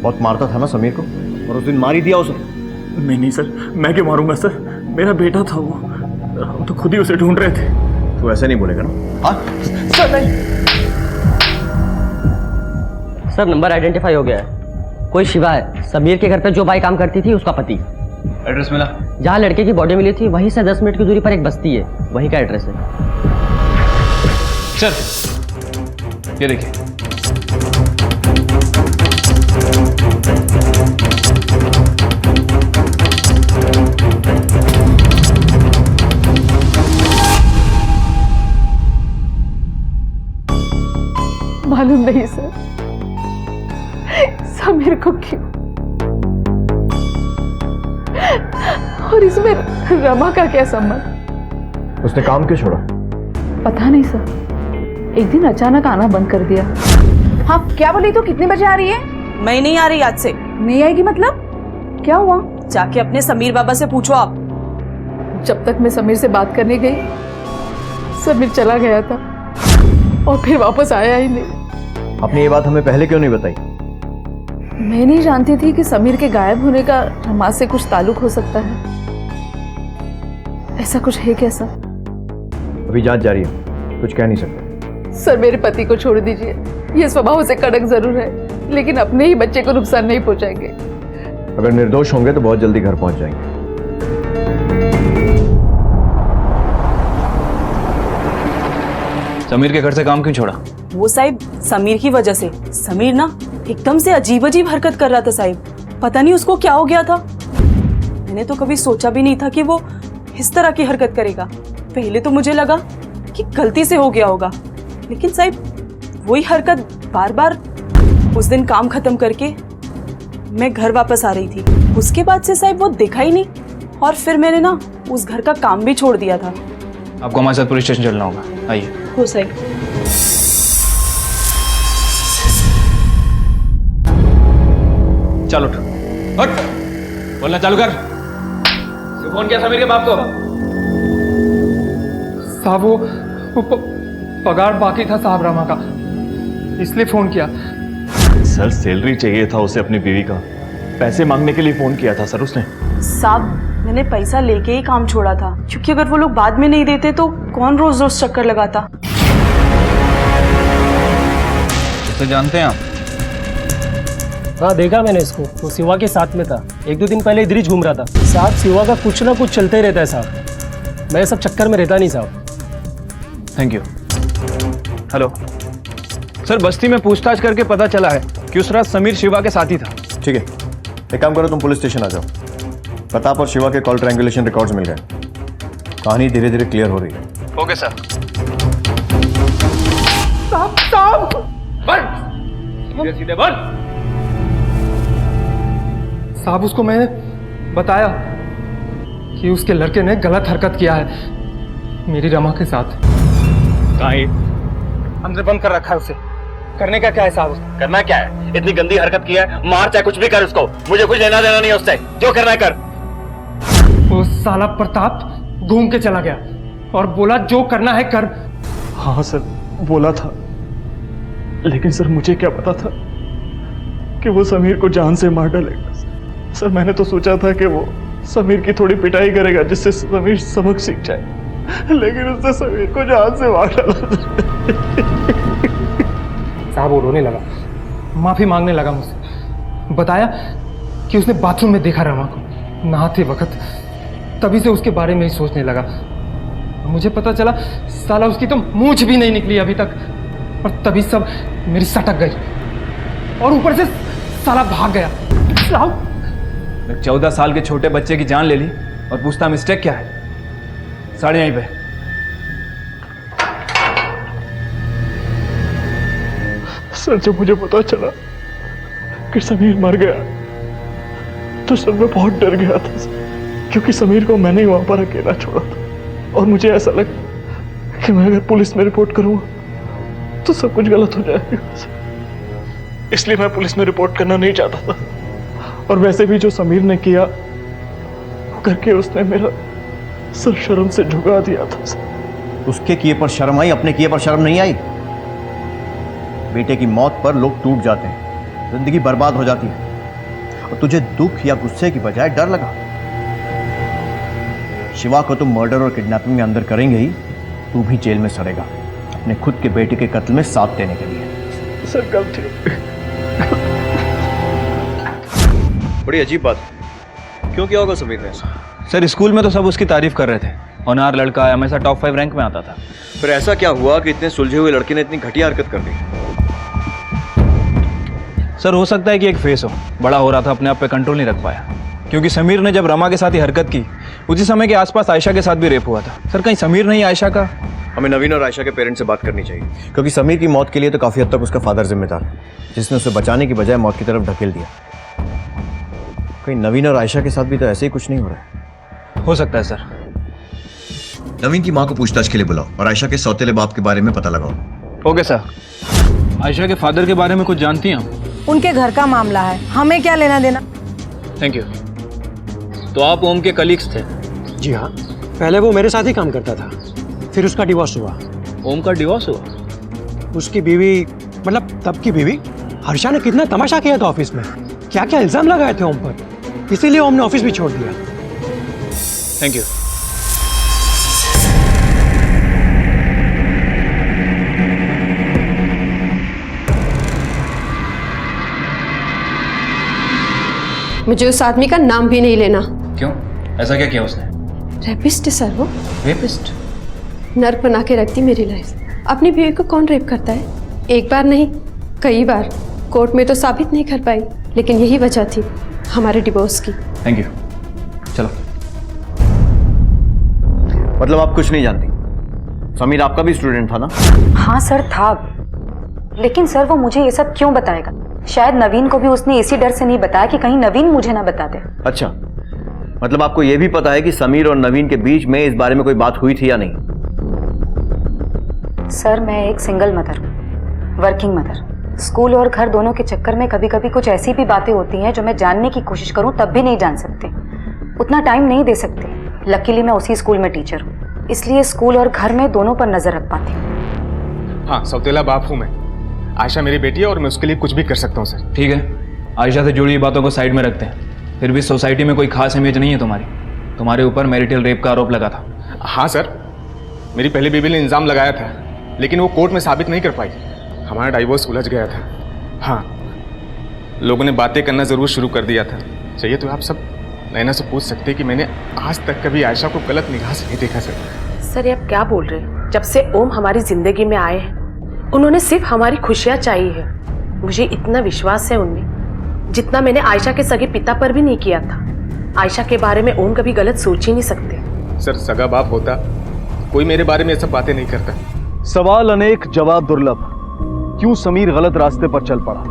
बहुत मारता था ना समीर को, और उस दिन मार ही दिया उसे। नहीं सर, मैं क्यों मारूंगा सर? मेरा बेटा था वो, हम तो खुद ही उसे ढूंढ रहे थे। तू ऐसे नहीं बोलेगा ना? हाँ सर नहीं। सर, नंबर आइडेंटिफाई हो गया है। कोई शिवा है, समीर के घर पे जो बाई काम करती थी उसका पति। एड्रेस मिला? जहाँ लड़के की बॉडी मिली थी वहीं से 10 मिनट की दूरी पर एक बस्ती है, वहीं का एड्रेस है। सर, ये देखिए। मालूम नहीं सर, समीर को क्यों, और इसमें रमा का क्या संबंध? उसने काम क्यों छोड़ा? पता नहीं सर, एक दिन अचानक आना बंद कर दिया। हाँ, क्या बोली? तो कितने बजे आ रही है? मैं नहीं आ रही आज से। नहीं आएगी मतलब? क्या हुआ? जाके अपने समीर बाबा से पूछो आप। जब तक मैं समीर से बात करने गई, समीर चला गया था और फिर वापस आया ही नहीं। आपने ये बात हमें पहले क्यों नहीं बताई? मैं नहीं जानती थी कि समीर के गायब होने का रमा से कुछ ताल्लुक हो सकता है। ऐसा कुछ है क्या सर? अभी जांच जारी है, कुछ कह नहीं सकते। सर, मेरे पति को छोड़ दीजिए। ये स्वभाव से कड़क जरूर है, लेकिन अपने ही बच्चे को नुकसान नहीं पहुंचाएंगे। अगर निर्दोष होंगे तो बहुत जल्दी घर पहुंच जाएंगे। समीर के घर से काम क्यों छोड़ा? वो साहिब समीर की वजह से। समीर ना एकदम से अजीब अजीब हरकत कर रहा था साहिब, पता नहीं उसको क्या हो गया था। मैंने तो कभी सोचा भी नहीं था कि वो इस तरह की हरकत करेगा। पहले तो मुझे लगा कि गलती से हो गया होगा, लेकिन साहिब वही हरकत बार बार। उस दिन काम खत्म करके मैं घर वापस आ रही थी, उसके बाद से साहिब वो दिखा ही नहीं, और फिर मैंने ना उस घर का काम भी छोड़ दिया था। आपको हमारे साथ पुलिस स्टेशन चलना होगा, आइए। हो साहिब। चलो हट, बोलना चालू कर। फोन किया समीर के बाप को? साहब वो पगार बाकी था साहब रमा का, इसलिए फ़ोन किया। सर सैलरी चाहिए था उसे अपनी बीवी का, पैसे मांगने के लिए फोन किया था सर उसने। साहब मैंने पैसा लेके ही काम छोड़ा था, क्योंकि अगर वो लोग बाद में नहीं देते तो कौन रोज रोज चक्कर लगाता। तो जानते हैं आप? हाँ देखा मैंने इसको, वो शिवा के साथ में था। 1-2 दिन पहले इधर ही घूम रहा था। साहब शिवा का कुछ ना कुछ चलते ही रहता है साहब, मैं सब चक्कर में रहता नहीं साहब। Thank you. हेलो सर, बस्ती में पूछताछ करके पता चला है कि उस रात समीर शिवा के साथ ही था। ठीक है, एक काम करो, तुम पुलिस स्टेशन आ जाओ। प्रताप और शिवा के कॉल ट्रायंगुलेशन रिकॉर्ड्स मिल गए, कहानी धीरे धीरे क्लियर हो रही है। Okay sir. साहब सीधे सीधे बंद। साहब उसको मैंने बताया कि उसके लड़के ने गलत हरकत किया है मेरी रमा के साथ। अंदर बंद कर रखा है उसे। करने का क्या है साहब? करना क्या है? इतनी गंदी हरकत की है, मार चाहे कुछ भी कर उसको, मुझे कुछ लेना देना नहीं है उससे, जो करना है कर। वो साला प्रताप घूम के चला गया और बोला जो करना है कर। हाँ सर बोला था, लेकिन सर मुझे क्या पता था कि वो समीर को जान से मार डालेगा। सर मैंने तो सोचा था कि वो समीर की थोड़ी पिटाई करेगा जिससे समीर सबक सीख जाए, लेकिन उसने समीर को जान से मार डाला। साहब वो रोने लगा, माफी मांगने लगा मुझसे, बताया कि उसने बाथरूम में देखा रमा को नहाते वक्त, तभी से उसके बारे में ही सोचने लगा। मुझे पता चला साला उसकी तो मूंछ भी नहीं निकली अभी तक, और तभी सब मेरी सटक गई और ऊपर से साला भाग गया। साहब 14 साल के छोटे बच्चे की जान ले ली और पूछता मिस्टेक क्या है? साढ़े यहीं पे। सर जब मुझे पता चला कि समीर मर गया तो सर मैं बहुत डर गया था सर, क्योंकि समीर को मैंने ही वहां पर अकेला छोड़ा था और मुझे ऐसा लगा कि मैं अगर पुलिस में रिपोर्ट करूंगा तो सब कुछ गलत हो जाएगा सर। इसलिए मैं पुलिस में रिपोर्ट करना नहीं चाहता था, और वैसे भी जो समीर ने किया वो करके उसने मेरा सर शर्म से झुका दिया था सर। उसके किए पर शर्म आई, अपने किए पर शर्म नहीं आई। बेटे की मौत पर लोग टूट जाते हैं, जिंदगी बर्बाद हो जाती है, और तुझे दुख या गुस्से की बजाय डर लगा। शिवा को तुम मर्डर और किडनैपिंग में अंदर करेंगे ही, तू भी जेल में सड़ेगा अपने खुद के बेटे के कत्ल में साथ देने के लिए। सर गलती। बड़ी अजीब बात, क्यों किया होगा समीर ने? सर स्कूल में तो सब उसकी तारीफ कर रहे थे, होनहार लड़का है, हमेशा टॉप 5 रैंक में आता था। फिर ऐसा क्या हुआ कि इतने सुलझे हुए लड़के ने इतनी घटिया हरकत कर दी? सर हो सकता है कि एक फेस हो, बड़ा हो रहा था, अपने आप पे कंट्रोल नहीं रख पाया, क्योंकि समीर ने जब रमा के साथ ही हरकत की उसी समय के आसपास आयशा के साथ भी रेप हुआ था। सर कहीं समीर नहीं आयशा का? हमें नवीन और आयशा के पेरेंट्स से बात करनी चाहिए, क्योंकि समीर की मौत के लिए तो काफी हद तक उसका फादर जिम्मेदार है, जिसने उसे बचाने की बजाय मौत की तरफ ढकेल दिया। कहीं नवीन और आयशा के साथ भी तो ऐसे ही कुछ नहीं हो रहा है? हो सकता है सर। नवीन की मां को पूछताछ के लिए बुलाओ और आयशा के सौतेले बाप के बारे में पता लगाओ। Okay sir. आयशा के फादर के बारे में कुछ जानती हैं? उनके घर का मामला है, हमें क्या लेना देना। Thank you. तो आप ओम के कलीग्स थे? जी हाँ, पहले वो मेरे साथ ही काम करता था, फिर उसका डिवोर्स हुआ। ओम का डिवोर्स हुआ? उसकी बीवी, मतलब तब की बीवी हर्षा ने कितना तमाशा किया था ऑफिस में, क्या क्या इल्जाम लगाए थे ओम पर, इसीलिए ओम ने ऑफिस भी छोड़ दिया। Thank you. मुझे उस आदमी का नाम भी नहीं लेना। क्यों? ऐसा क्या किया उसने? रेपिस्ट है सर वो। रेपिस्ट? नर्क बना के रखती मेरी लाइफ। अपनी बीवी को कौन रेप करता है? एक बार नहीं, कई बार। कोर्ट में तो साबित नहीं कर पाई, लेकिन यही वजह थी हमारे डिवोर्स की। Thank you. चलो। मतलब आप कुछ नहीं जानती? समीर आपका भी स्टूडेंट था ना? हाँ सर था, लेकिन सर वो मुझे ये सब क्यों बताएगा? शायद नवीन को भी उसने इसी डर से नहीं बताया कि कहीं नवीन मुझे ना बता दे। अच्छा, मतलब आपको यह भी पता है कि समीर और नवीन के बीच में इस बारे में कोई बात हुई थी या नहीं? सर मैं एक सिंगल मदर हूँ, वर्किंग मदर। स्कूल और घर दोनों के चक्कर में कभी कभी कुछ ऐसी भी बातें होती हैं जो मैं जानने की कोशिश करूँ तब भी नहीं जान सकते, उतना टाइम नहीं दे सकते। लकीली मैं उसी स्कूल में टीचर हूँ, इसलिए स्कूल और घर में दोनों पर नजर रख पाती हूँ। हाँ, सौतेला बाप हूँ मैं, आयशा मेरी बेटी है और मैं उसके लिए कुछ भी कर सकता हूँ सर। ठीक है, आयशा से जुड़ी हुई बातों को साइड में रखते हैं। फिर भी सोसाइटी में कोई खास इमेज नहीं है तुम्हारी। तुम्हारे ऊपर मैरिटल रेप का आरोप लगा था। हाँ सर, मेरी पहली बीवी ने इल्ज़ाम लगाया था, लेकिन वो कोर्ट में साबित नहीं कर पाई। हमारा डाइवोर्स उलझ गया था। हाँ, लोगों ने बातें करना ज़रूर शुरू कर दिया था। चाहिए तो आप सब नैना से पूछ सकते हैं कि मैंने आज तक कभी आयशा को गलत निगाह से नहीं देखा सर। सर, ये आप क्या बोल रहे हैं? जब से ओम हमारी जिंदगी में आए हैं, उन्होंने सिर्फ हमारी खुशियाँ चाहिए है। मुझे इतना विश्वास है उनमें जितना मैंने आयशा के सगे पिता पर भी नहीं किया था। आयशा के बारे में ओम कभी गलत सोच ही नहीं सकते। सर, सगा बाप होता कोई मेरे बारे में ये सब बातें नहीं करता। सवाल अनेक, जवाब दुर्लभ। क्यों समीर गलत रास्ते पर चल पड़ा?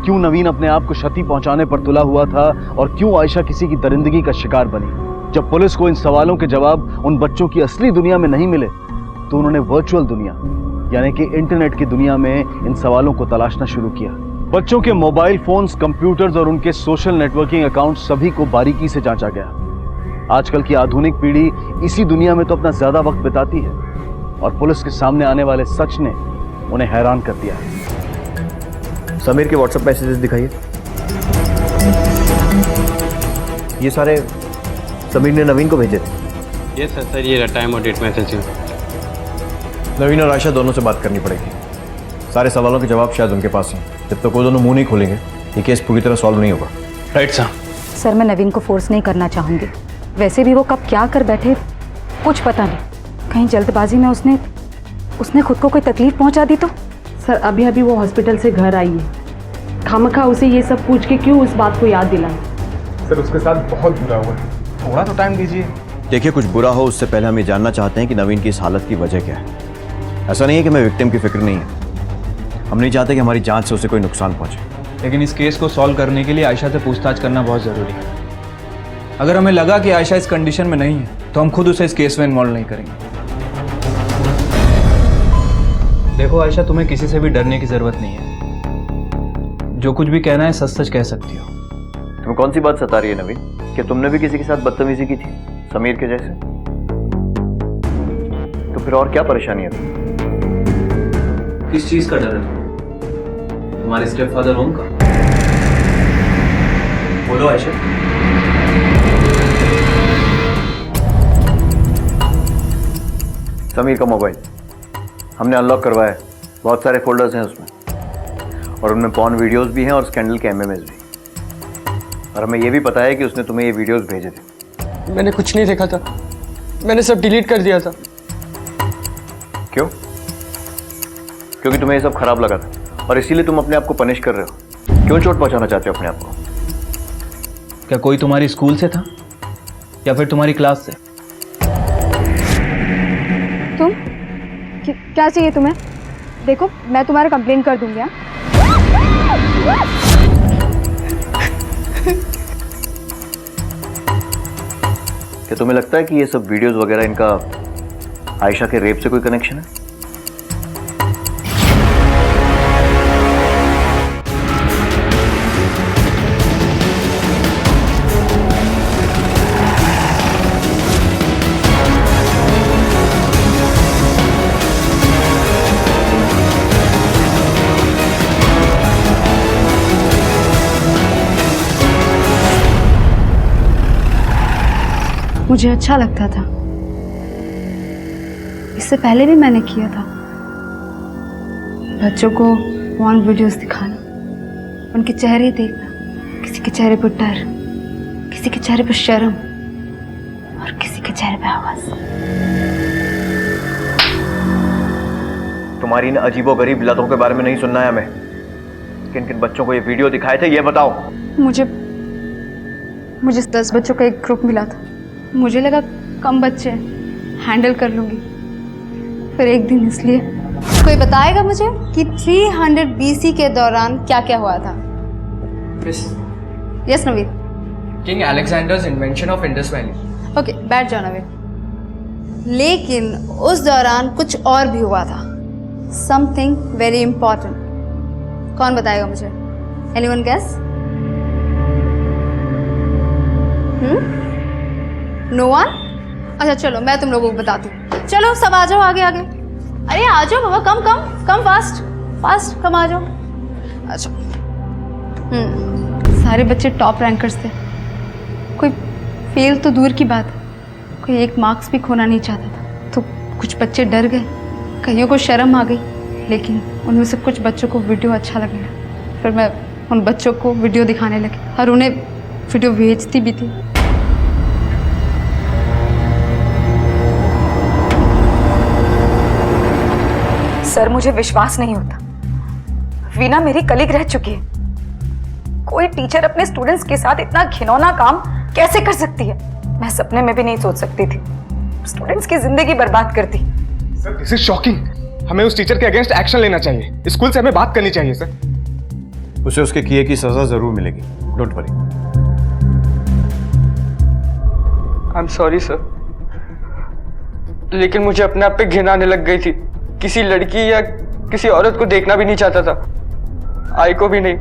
क्यों नवीन अपने आप को क्षति पहुंचाने पर तुला हुआ था? और क्यों आयशा किसी की दरिंदगी का शिकार बनी? जब पुलिस को इन सवालों के जवाब उन बच्चों की असली दुनिया में नहीं मिले तो उन्होंने वर्चुअल दुनिया यानी कि इंटरनेट की दुनिया में इन सवालों को तलाशना शुरू किया। बच्चों के मोबाइल फोन्स, कंप्यूटर्स और उनके सोशल नेटवर्किंग अकाउंट सभी को बारीकी से जांचा गया। आजकल की आधुनिक पीढ़ी इसी दुनिया में तो अपना ज्यादा वक्त बिताती है और पुलिस के सामने आने वाले सच ने उन्हें हैरान कर दिया है। समीर के व्हाट्सएप मैसेजेस दिखाइए। ये सारे समीर ने नवीन को भेजे थे। ये सर ये टाइम और डेट मैसेज है। नवीन और आयशा दोनों से बात करनी पड़ेगी। सारे सवालों के जवाब शायद उनके पास हैं। जब तक वो दोनों मुंह नहीं खोलेंगे ये केस पूरी तरह सॉल्व नहीं होगा। Right sir. सर, मैं नवीन को फोर्स नहीं करना चाहूँगी। वैसे भी वो कब क्या कर बैठे कुछ पता नहीं। कहीं जल्दबाजी में उसने खुद को कोई तकलीफ पहुंचा दी तो? सर, अभी अभी वो हॉस्पिटल से घर आई है। खामखा उसे ये सब पूछ के क्यों उस बात को याद दिलाएं? सर, उसके साथ बहुत बुरा हुआ है, थोड़ा तो टाइम दीजिए। देखिए, कुछ बुरा हो उससे पहले हम ये जानना चाहते हैं कि नवीन की इस हालत की वजह क्या है। ऐसा नहीं है कि मैं विक्टिम की फिक्र नहीं है, हम नहीं चाहते कि हमारी जांच से उसे कोई नुकसान पहुंचे। लेकिन इस केस को सॉल्व करने के लिए आयशा से पूछताछ करना बहुत ज़रूरी है। अगर हमें लगा कि आयशा इस कंडीशन में नहीं है तो हम खुद उसे इस केस में इन्वॉल्व नहीं करेंगे। देखो आयशा, तुम्हें किसी से भी डरने की जरूरत नहीं है। जो कुछ भी कहना है सच सच कह सकती हो। तुम्हें कौन सी बात सता रही है नवीन? कि तुमने भी किसी के साथ बदतमीजी की थी समीर के जैसे? तो फिर और क्या परेशानी है? किस चीज का डर है तुम्हारे स्टेप फादर ओम का? बोलो आयशा। समीर का मोबाइल हमने अनलॉक करवाया है। बहुत सारे फोल्डर्स हैं उसमें और उनमें पॉर्न वीडियोस भी हैं और स्कैंडल के एमएमएस भी। और हमें यह भी पता है कि उसने तुम्हें ये वीडियोस भेजे थे। मैंने कुछ नहीं देखा था, मैंने सब डिलीट कर दिया था। क्यों? क्योंकि तुम्हें ये सब खराब लगा था और इसीलिए तुम अपने आप को पनिश कर रहे हो। क्यों चोट पहुंचाना चाहते हो अपने आप को? क्या कोई तुम्हारी स्कूल से था या फिर तुम्हारी क्लास से? तुम क्या चाहिए तुम्हें? देखो, मैं तुम्हारा कंप्लेन कर दूंगी। क्या तुम्हें लगता है कि ये सब वीडियोस वगैरह इनका आयशा के रेप से कोई कनेक्शन है? मुझे अच्छा लगता था, इससे पहले भी मैंने किया था। बच्चों को पॉर्न वीडियोस दिखाना, उनके चेहरे देखना, किसी के चेहरे पर डर, किसी के चेहरे पर शर्म और किसी के चेहरे पर आवाज। तुम्हारी इन अजीबोगरीब लतों के बारे में नहीं सुनना है हमें। किन किन बच्चों को ये वीडियो दिखाए थे ये बताओ। मुझे 10 बच्चों का एक ग्रुप मिला था। मुझे लगा कम बच्चे हैंडल कर लूंगी, फिर एक दिन इसलिए। कोई बताएगा मुझे कि 300 BC के दौरान क्या क्या हुआ था? Yes Naveen. King Alexander's invention of Indus valley. Okay, बैठ जाओ नवीन। लेकिन उस दौरान कुछ और भी हुआ था, समथिंग वेरी इंपॉर्टेंट। कौन बताएगा मुझे? Anyone guess? No one? अच्छा चलो मैं तुम लोगों को बताती हूँ। चलो सब आ जाओ आगे आगे। अरे आ जाओ बाबा, कम फास्ट। फास्ट कम आ जाओ। अच्छा सारे बच्चे टॉप रैंकर्स थे, कोई फेल तो दूर की बात है, कोई एक मार्क्स भी खोना नहीं चाहता था। तो कुछ बच्चे डर गए, कईयों को शर्म आ गई, लेकिन उनमें से कुछ बच्चों को वीडियो अच्छा लगने लगा। फिर मैं उन बच्चों को वीडियो दिखाने लगी और उन्हें वीडियो भेजती भी थी। सर मुझे विश्वास नहीं होता, वीना मेरी कलीग रह चुकी है। कोई टीचर अपने स्टूडेंट्स के साथ इतना घिनौना काम कैसे कर सकती है? मैं सपने में भी नहीं सोच सकती थी। स्टूडेंट्स की जिंदगी बर्बाद करती। Sir this is shocking. हमें उस टीचर के अगेंस्ट एक्शन लेना चाहिए, स्कूल से हमें बात करनी चाहिए सर। उसे उसके किए की सजा जरूर मिलेगी, don't worry. I am sorry sir, लेकिन मुझे अपने आप पे घिन आने लग गई थी। किसी लड़की या किसी औरत को देखना भी नहीं चाहता था, आई को भी नहीं।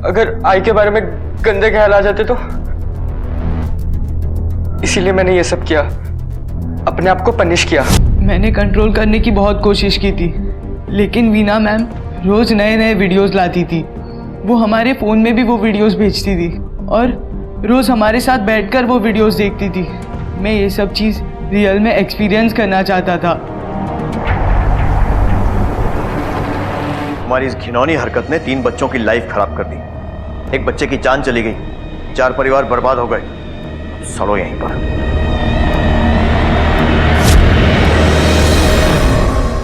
अगर आई के बारे में गंदे ख्याल आ जाते तो, इसीलिए मैंने ये सब किया, अपने आप को पनिश किया। मैंने कंट्रोल करने की बहुत कोशिश की थी, लेकिन वीना मैम रोज नए नए वीडियोस लाती थी। वो हमारे फ़ोन में भी वो वीडियोस भेजती थी और रोज हमारे साथ बैठकर वो वीडियोस देखती थी। मैं ये सब चीज़ रियल में एक्सपीरियंस करना चाहता था। हमारी इस घिनौनी हरकत ने 3 बच्चों की लाइफ खराब कर दी। एक बच्चे की जान चली गई, 4 परिवार बर्बाद हो गए। सड़ो यहीं पर।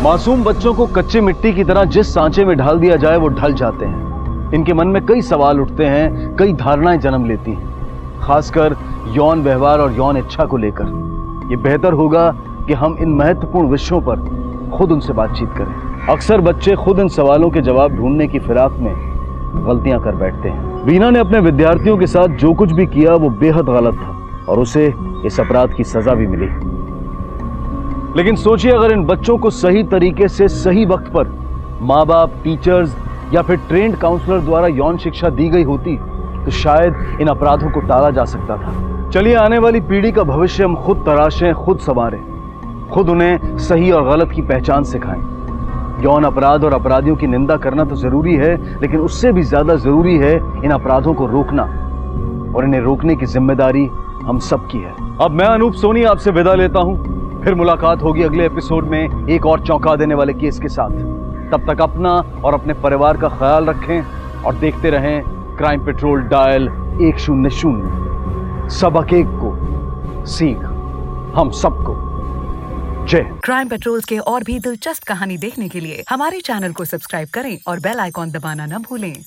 मासूम बच्चों को कच्चे मिट्टी की तरह जिस सांचे में ढाल दिया जाए वो ढल जाते हैं। इनके मन में कई सवाल उठते हैं, कई धारणाएं जन्म लेती हैं, खासकर यौन व्यवहार और यौन इच्छा को लेकर। ये बेहतर होगा कि हम इन महत्वपूर्ण विषयों पर खुद उनसे बातचीत करें। अक्सर बच्चे खुद इन सवालों के जवाब ढूंढने की फिराक में गलतियां कर बैठते हैं। वीना ने अपने विद्यार्थियों के साथ जो कुछ भी किया वो बेहद गलत था और उसे इस अपराध की सजा भी मिली। लेकिन सोचिए, अगर इन बच्चों को सही तरीके से सही वक्त पर माँ बाप, टीचर्स या फिर ट्रेंड काउंसलर द्वारा यौन शिक्षा दी गई होती तो शायद इन अपराधों को टाला जा सकता था। चलिए आने वाली पीढ़ी का भविष्य हम खुद तराशें, खुद संवारें, खुद उन्हें सही और गलत की पहचान सिखाएं। यौन अपराध और अपराधियों की निंदा करना तो जरूरी है, लेकिन उससे भी ज्यादा जरूरी है इन अपराधों को रोकना, और इन्हें रोकने की जिम्मेदारी हम सब की है। अब मैं अनूप सोनी आपसे विदा लेता हूं, फिर मुलाकात होगी अगले एपिसोड में एक और चौंका देने वाले केस के साथ। तब तक अपना और अपने परिवार का ख्याल रखें और देखते रहें क्राइम पेट्रोल डायल 100। सबक एक को सीख हम सबको। जय। क्राइम पेट्रोल्स के और भी दिलचस्प कहानी देखने के लिए हमारे चैनल को सब्सक्राइब करें और बेल आइकॉन दबाना न भूलें।